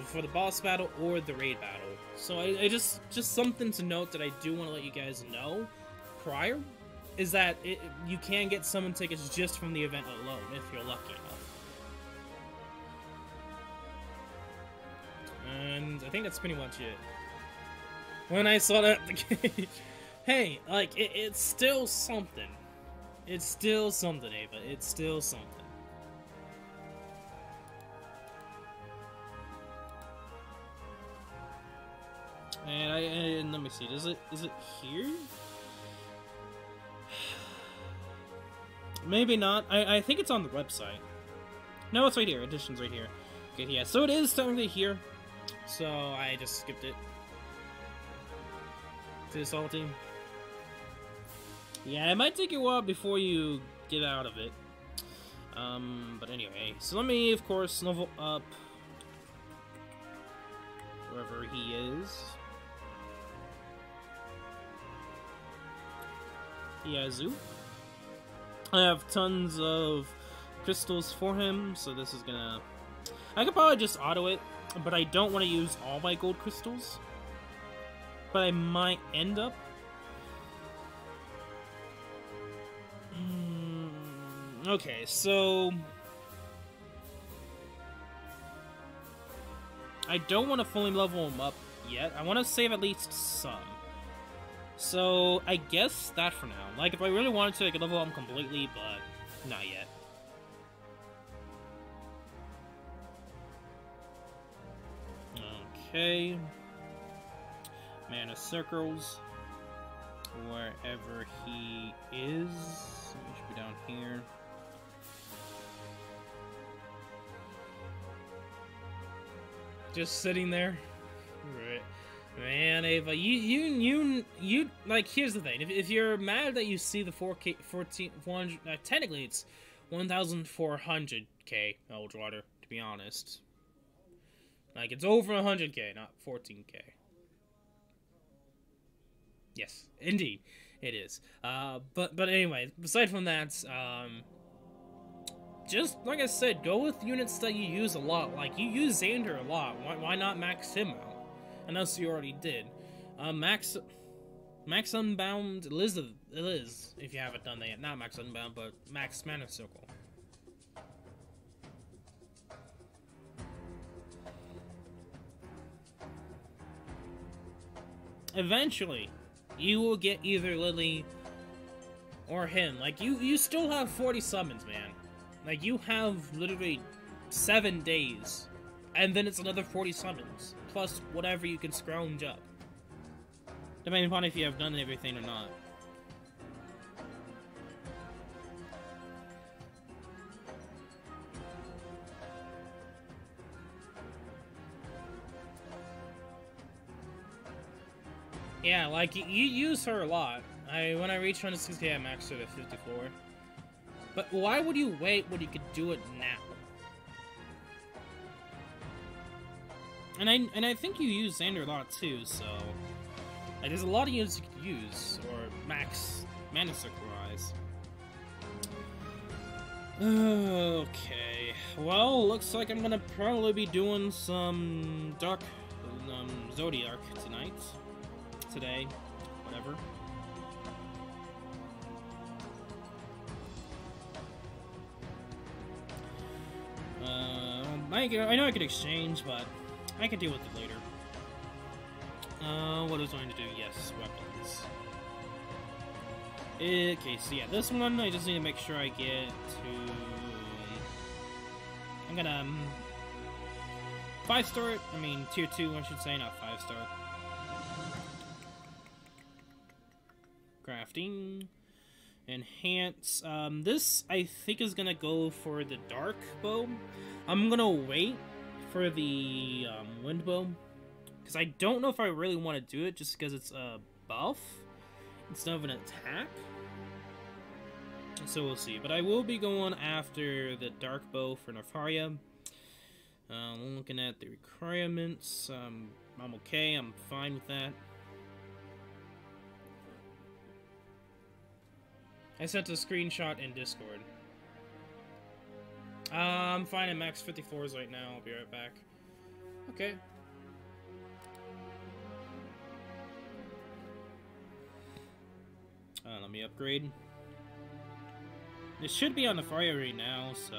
Speaker 1: For the boss battle or the raid battle. So I just something to note that I do want to let you guys know prior is that you can get summon tickets just from the event alone if you're lucky enough. And I think that's pretty much it. When I saw that, hey, like it's still something. It's still something, Ava. It's still something. And let me see, is it here? Maybe not. I think it's on the website. No, it's right here. Edition's right here. Okay, yeah, so it is technically here. So I just skipped it. Too salty. Yeah, it might take you a while before you get out of it. But anyway, so let me, of course, level up wherever he is. Ieyasu. I have tons of crystals for him, so this is gonna... I could probably just auto it, but I don't want to use all my gold crystals. But I might end up. Okay, so... I don't want to fully level him up yet. I want to save at least some. So, I guess that for now. Like, if I really wanted to, I could level him completely, but not yet. Okay. Mana circles. Wherever he is. He should be down here. Just sitting there. Right. Man, Ava, you like, here's the thing. If you're mad that you see the 4K, 400, technically it's 1,400k Eldwater, to be honest. Like, it's over 100k, not 14k. Yes, indeed, it is. But anyway, aside from that, just, like I said, go with units that you use a lot. Like, you use Xander a lot. Why not max him out? Unless you already did. Max Unbound Liz, if you haven't done that yet. Not Max Unbound, but Max Mana Circle. Eventually, you will get either Lily or him. Like, you still have 40 summons, man. Like, you have literally 7 days. And then it's another 40 summons. Plus whatever you can scrounge up. Depending upon if you have done everything or not. Yeah, like, you use her a lot. When I reach 160, I maxed it at 54. But why would you wait when you could do it now? And I think you use Xander a lot too, so like there's a lot of units you could use, or max mana circle-wise. Okay, well, looks like I'm gonna probably be doing some Dark Zodiac today, whatever. I know I could exchange, but I can deal with it later. What was I going to do? Yes, weapons. Okay, so yeah, this one I just need to make sure I get to... I'm gonna 5-star it. I mean, tier 2, I should say, not 5-star. Crafting. Enhance. This I think is gonna go for the dark bow. I'm gonna wait for the wind bow because I don't know if I really want to do it just because it's a buff instead of an attack. So we'll see. But I will be going after the dark bow for Nefaria. Looking at the requirements, I'm okay. I'm fine with that. I sent a screenshot in Discord. I'm fine at max 54s right now. I'll be right back. Okay. Let me upgrade. It should be on the fire right now, so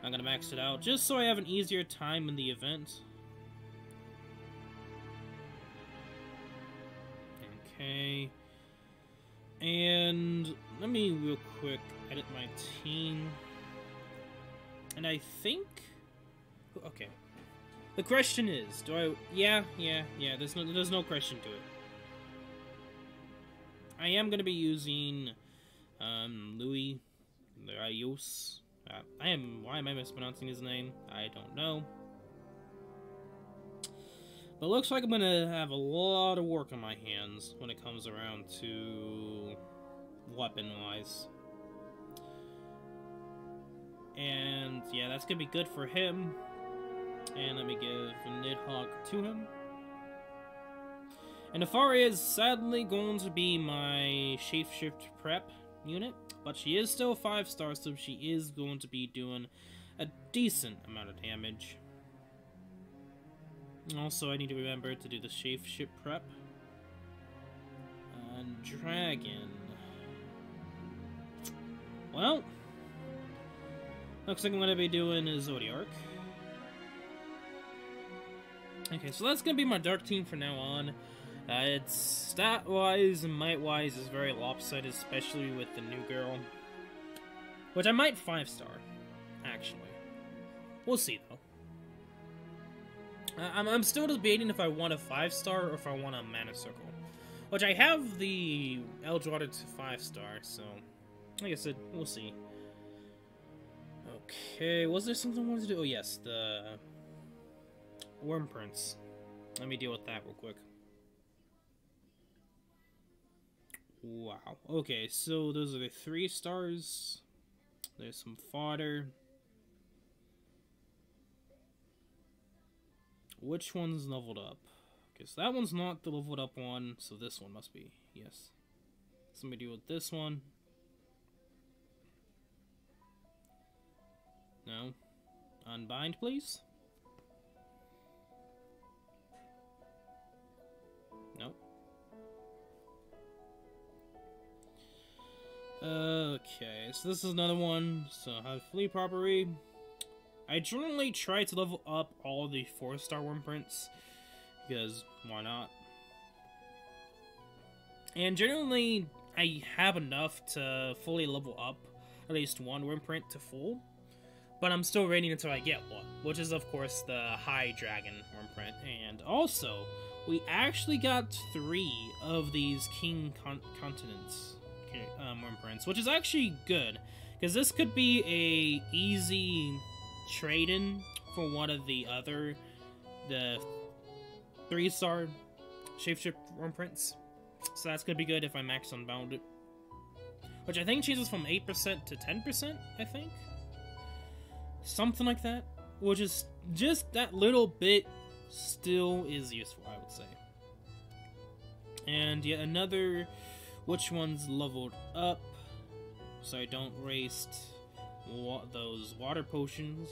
Speaker 1: I'm gonna max it out just so I have an easier time in the event. Okay. And let me real quick edit my team. And I think... Okay. The question is, do I... Yeah, there's no question to it. I am going to be using Louis the Ieyasu. Why am I mispronouncing his name? I don't know. But it looks like I'm going to have a lot of work on my hands when it comes around to weapon-wise. And yeah, that's going to be good for him. And let me give Nidhogg to him. And Nefaria is sadly going to be my Shapeshift prep unit, but she is still 5-star, so she is going to be doing a decent amount of damage. Also, I need to remember to do the Shapeshift prep. And Dragon. Well, looks like I'm going to be doing a Zodiac. Okay, so that's going to be my Dark team from now on. It's stat-wise and might-wise is very lopsided, especially with the new girl. Which I might 5-star, actually. We'll see, though. I'm still debating if I want a 5-star or if I want a mana circle. Which I have the Eldorado to 5-star, so... Like I said, we'll see. Okay, was there something I wanted to do? Oh, yes, the... Worm Prince. Let me deal with that real quick. Wow. Okay, so those are the 3 stars. There's some fodder. Which one's leveled up? Because that one's not the leveled up one, so this one must be. Yes. So let me deal with this one. No. Unbind, please. Nope. Okay, so this is another one. So I have Flee Property. I generally try to level up all the 4-star Worm Prints, because why not? And generally, I have enough to fully level up at least one Worm Print to full, but I'm still waiting until I get one, which is of course the High Dragon Worm Print. And also, we actually got 3 of these King Continents Worm Prints, which is actually good, because this could be a easy trade-in for one of the 3-star Shapeshift Worm Prints So that's gonna be good if I max unbound it. Which I think changes from 8% to 10%, I think? Something like that. Which is just that little bit still is useful, I would say. And yet another, which one's leveled up, so I don't waste those water potions.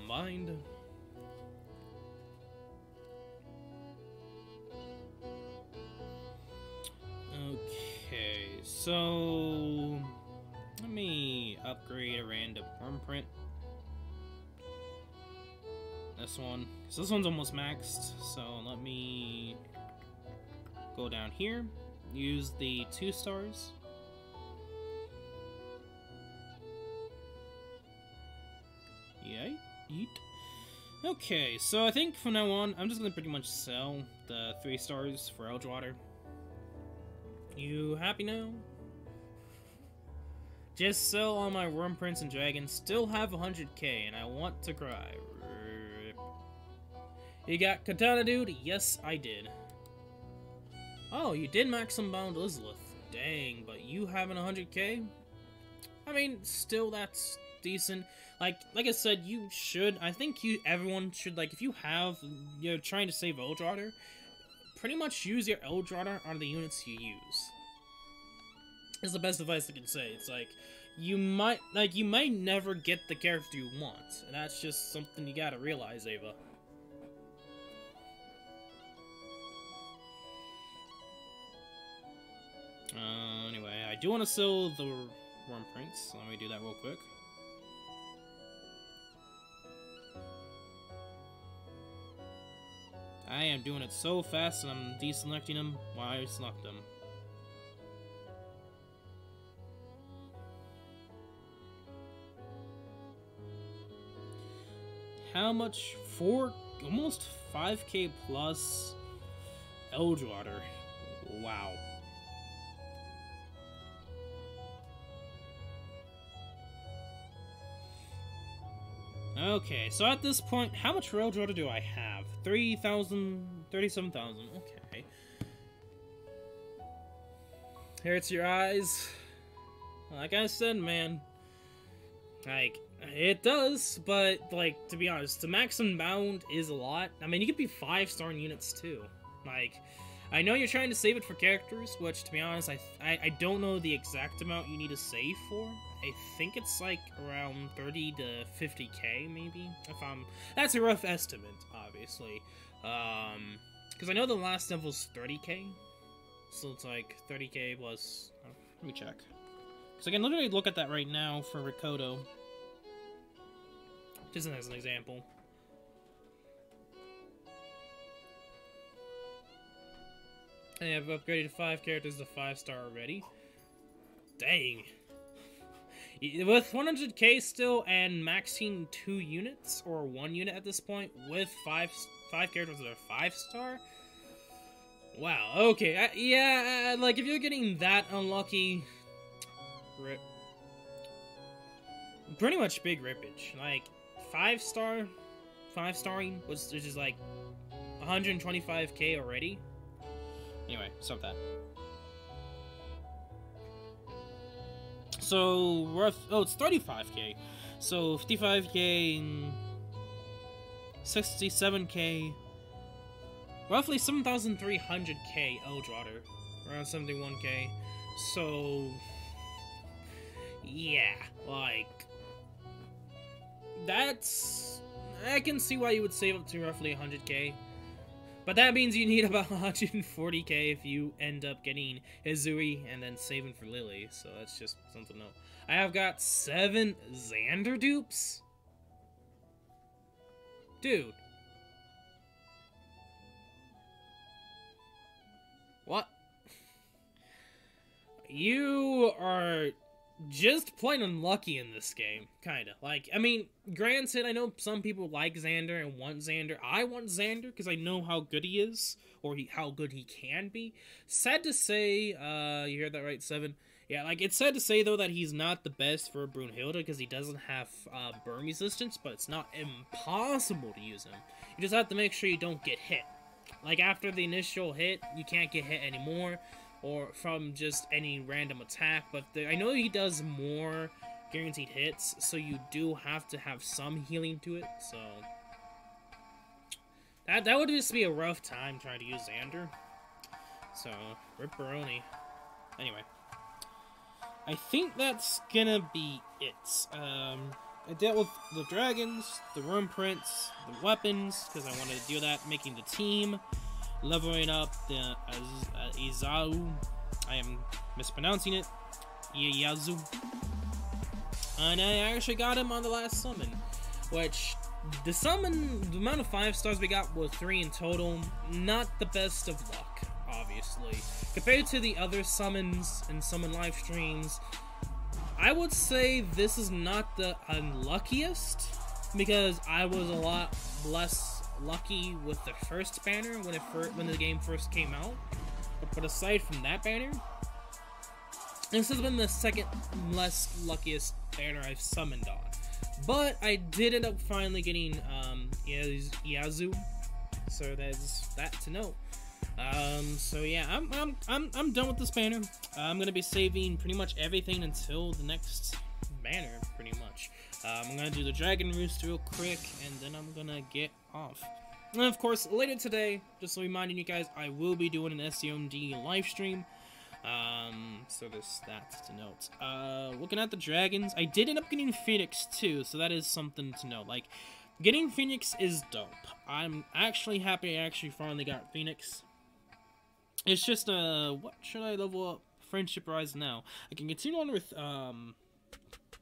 Speaker 1: Mind. Okay, so let me upgrade a random worm print. This one, so this one's almost maxed, so let me go down here, use the 2 stars. Yay, eat. Okay, so I think from now on, I'm just gonna pretty much sell the 3 stars for Eldraughter. You happy now? Just sell all my Worm Prince and Dragons, still have 100k, and I want to cry. Rip. You got Katana Dude? Yes, I did. Oh, you did max unbound Elizabeth. Dang, but you having 100k? I mean, still that's decent. Like I said, you should, I think everyone should, like, if you're trying to save Eldraughter, pretty much use your Eldraughter on the units you use. It's the best advice I can say. It's like, you might never get the character you want, and that's just something you gotta realize, Ava. Anyway, I do want to sell the Worm Prince, so let me do that real quick. I am doing it so fast, and I'm deselecting them while I select them. How much? Almost 5k plus Eldraughter. Wow. Okay, so at this point, how much Eldraughter do I have? 3,000, 37,000, okay. Hurts your eyes. Like I said, man. Like, it does, but, like, to be honest, the max unbound is a lot. I mean, you could be 5-star units, too. Like, I know you're trying to save it for characters, which, to be honest, I don't know the exact amount you need to save for. I think it's, like, around 30 to 50k, maybe? That's a rough estimate, obviously. Because I know the last level's 30k. So it's, like, 30k plus... let me check. Because I can literally look at that right now for Rikoto. Just as an example. I have upgraded 5 characters to 5-star already. Dang. With 100k still and maxing 2 units, or 1 unit at this point, with 5 characters that are 5-star? Wow, okay. Yeah, like, if you're getting that unlucky... Rip. Pretty much big rippage. Like, 5-starring, which is like 125k already. Anyway, stop that. So, it's 35k. So, 55k, 67k, roughly 7,300k Eldraughter, around 71k. So, yeah, like, I can see why you would save up to roughly 100k. But that means you need about 140k if you end up getting Azur and then saving for Lily. So that's just something to know. I have got 7 Xander dupes? Dude. What? You are just plain unlucky in this game, kinda. Like, I mean, granted, I know some people like Xander and want Xander. I want Xander because I know how good he is, or how good he can be. Sad to say, you heard that right, 7? Yeah, like, it's sad to say, though, that he's not the best for Brunhilde because he doesn't have burn resistance, but it's not impossible to use him. You just have to make sure you don't get hit. Like, after the initial hit, you can't get hit anymore, or from just any random attack, but I know he does more guaranteed hits, so you do have to have some healing to it, so... That would just be a rough time trying to use Xander. So, ripperoni. Anyway. I think that's gonna be it. I dealt with the dragons, the worm prints, the weapons, because I wanted to do that, making the team, leveling up the Ieyasu. I am mispronouncing it. Ieyasu. And I actually got him on the last summon, which the amount of 5 stars we got was 3 in total. Not the best of luck, obviously. Compared to the other summons and summon live streams, I would say this is not the unluckiest, because I was a lot less lucky with the first banner when the game first came out. But aside from that banner, this has been the second less luckiest banner I've summoned on. But I did end up finally getting Ieyasu, so there's that to note. So yeah, I'm done with this banner. I'm gonna be saving pretty much everything until the next banner, pretty much. I'm gonna do the Dragon Roost real quick, and then I'm gonna get off. And of course, later today, just reminding you guys, I will be doing an SAO MD live stream. So there's that to note. Looking at the dragons, I did end up getting Phoenix too, so that is something to know. Like, getting Phoenix is dope. I'm actually happy I actually finally got Phoenix. It's just, what should I level up Friendship Rise now? I can continue on with,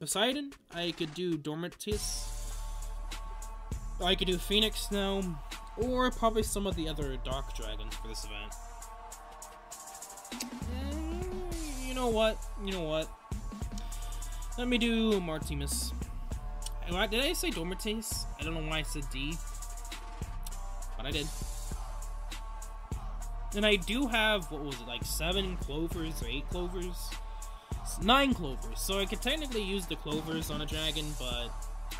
Speaker 1: Poseidon. I could do Dormitis. I could do Phoenix now, or probably some of the other Dark Dragons for this event. You know what? Let me do Martimus. Did I say Dormitis? I don't know why I said D, but I did. And I do have, what was it, like 7 clovers or 8 clovers? 9 clovers, so I could technically use the clovers on a dragon, but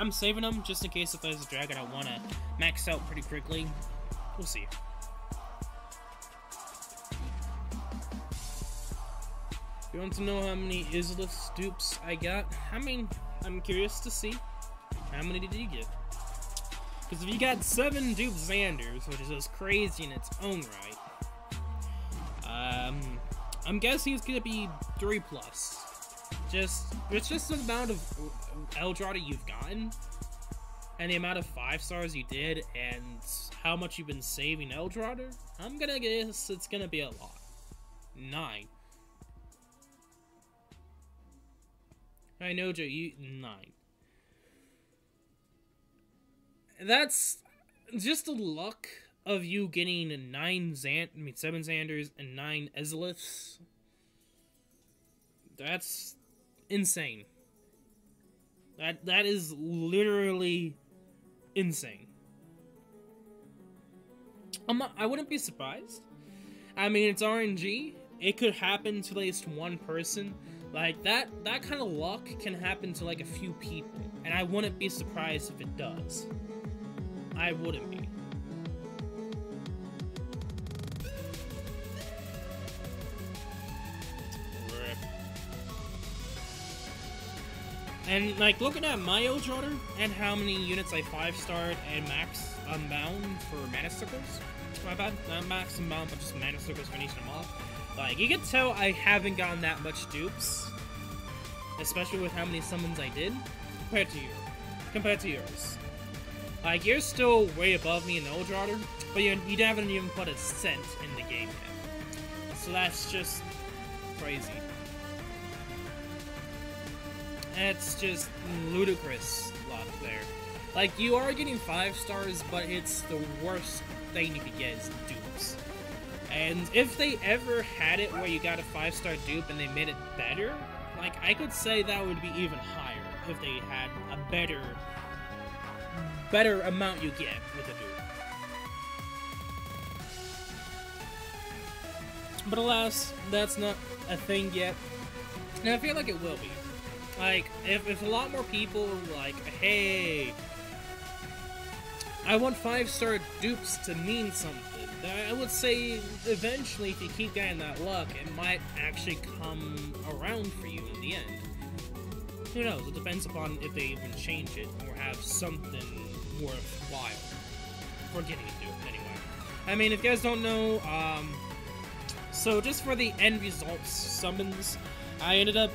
Speaker 1: I'm saving them just in case if there's a dragon I want to max out pretty quickly. We'll see. You want to know how many Islith dupes I got? I mean, I'm curious to see. How many did you get? Because if you got 7 dupe Xanders, which is just crazy in its own right, I'm guessing it's gonna be 3+. It's just the amount of Eldrada you've gotten, and the amount of 5 stars you did, and how much you've been saving Eldrada. I'm gonna guess it's gonna be a lot. 9. I know, Joe. 9. That's just the luck of you getting 7 Xanders and 9 Isliths. That's insane. That is literally insane. I wouldn't be surprised. I mean, it's RNG. It could happen to at least one person. Like, that kind of luck can happen to, like, a few people. And I wouldn't be surprised if it does. I wouldn't be. And, like, looking at my Eldrada and how many units I 5-starred and max Unbound for Mana Circles. My bad, not max Unbound, but just Mana Circles, finishing them off. Like, you can tell I haven't gotten that much dupes. Especially with how many summons I did. Compared to yours. Like, you're still way above me in Eldrada, but you haven't even put a cent in the game yet. So that's just crazy. It's just ludicrous luck there. Like, you are getting 5 stars, but it's the worst thing you could get is dupes. And if they ever had it where you got a 5-star dupe and they made it better, like, I could say that would be even higher if they had a better amount you get with a dupe. But alas, that's not a thing yet. And I feel like it will be. Like, if a lot more people were like, hey, I want 5-star dupes to mean something, I would say eventually, if you keep getting that luck, it might actually come around for you in the end. Who knows? It depends upon if they even change it or have something worthwhile for getting into it anyway. I mean, if you guys don't know, so just for the end results summons, I ended up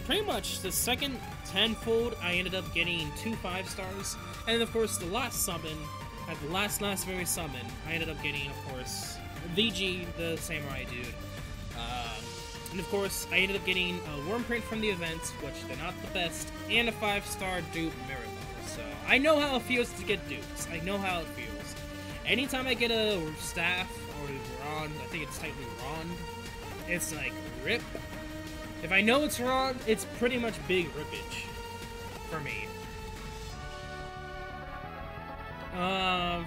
Speaker 1: pretty much the second tenfold, I ended up getting 2 5-stars, and of course the last summon, at the last very summon, I ended up getting, of course, VG, the samurai dude, and of course I ended up getting a wyrmite from the event, which they're not the best, and a 5-star dupe miracle. So I know how it feels to get dupes. I know how it feels. Anytime I get a staff or Ron, I think it's tightly Ron, it's like rip. If I know it's Ron, it's pretty much big rippage for me.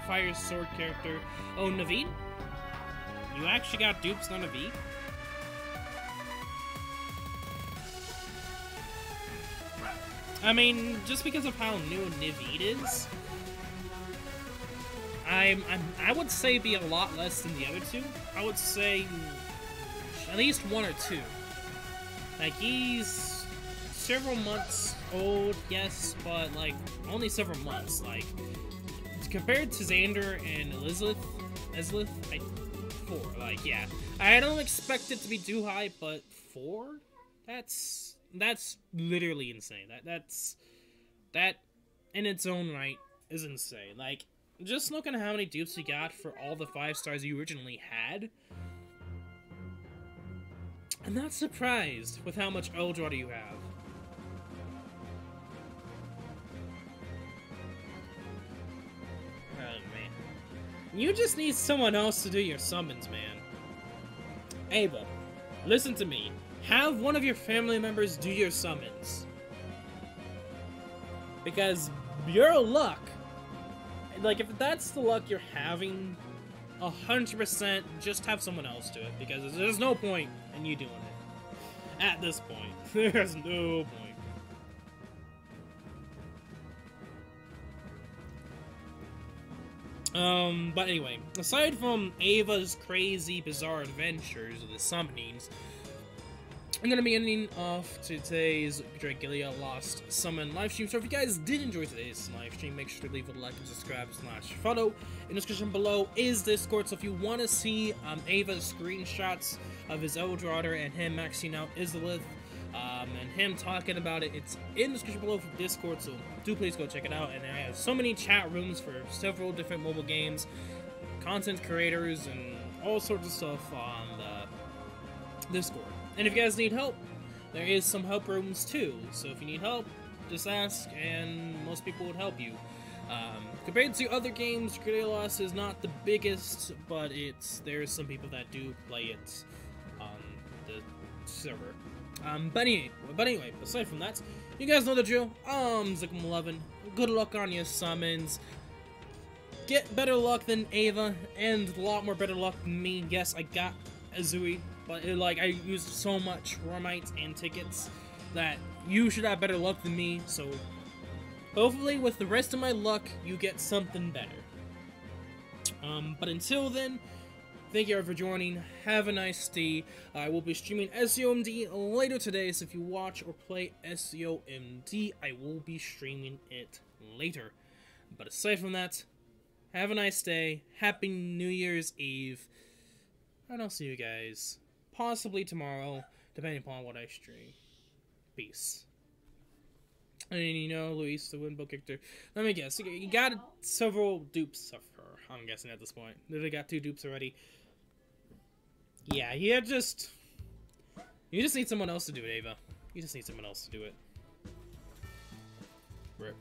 Speaker 1: Fire sword character. Oh, Naveed? You actually got dupes on Naveed? I mean, just because of how new Naveed is, I would say be a lot less than the other two. I would say at least 1 or 2. Like, he's several months old, yes, but like only several months. Like, compared to Xander and Elizabeth, 4. Like, yeah, I don't expect it to be too high, but 4? That's literally insane. That in its own right is insane. Like, just looking at how many dupes you got for all the 5-stars you originally had, I'm not surprised with how much Eldorado you have. Oh man, you just need someone else to do your summons, man. Ava, listen to me. Have one of your family members do your summons. Because your luck, like, if that's the luck you're having, 100% just have someone else do it. Because there's no point in you doing it. At this point. There's no point. But anyway, aside from Ava's crazy, bizarre adventures of the summonings, I'm gonna be ending off today's Dragilia Lost Summon livestream. So if you guys did enjoy today's livestream, make sure to leave a like and subscribe / follow. In the description below is Discord, so if you want to see Ava's screenshots of his Eldorado and him maxing out Izalith, and him talking about it, it's in the description below for Discord, so do please go check it out. And I have so many chat rooms for several different mobile games, content creators, and all sorts of stuff on the Discord. And if you guys need help, there is some help rooms too. So if you need help, just ask, and most people would help you. Compared to other games, Dragilia Lost is not the biggest, but there's some people that do play it on the server. But anyway, aside from that, you guys know the drill. Zikum11, good luck on your summons. Get better luck than Ava, and a lot more better luck than me. Yes, I got Azur, but I used so much wyrmite and tickets that you should have better luck than me, so hopefully with the rest of my luck, you get something better. But until then, thank you all for joining. Have a nice day. I will be streaming SAO MD later today, so if you watch or play SAO MD, I will be streaming it later. But aside from that, have a nice day. Happy New Year's Eve. And I'll see you guys possibly tomorrow, depending upon what I stream. Peace. And you know, Luis, the Winbow character. Let me guess. You got several dupes of her, I'm guessing at this point. They got 2 dupes already. Yeah, you just need someone else to do it, Ava. You just need someone else to do it. RIP.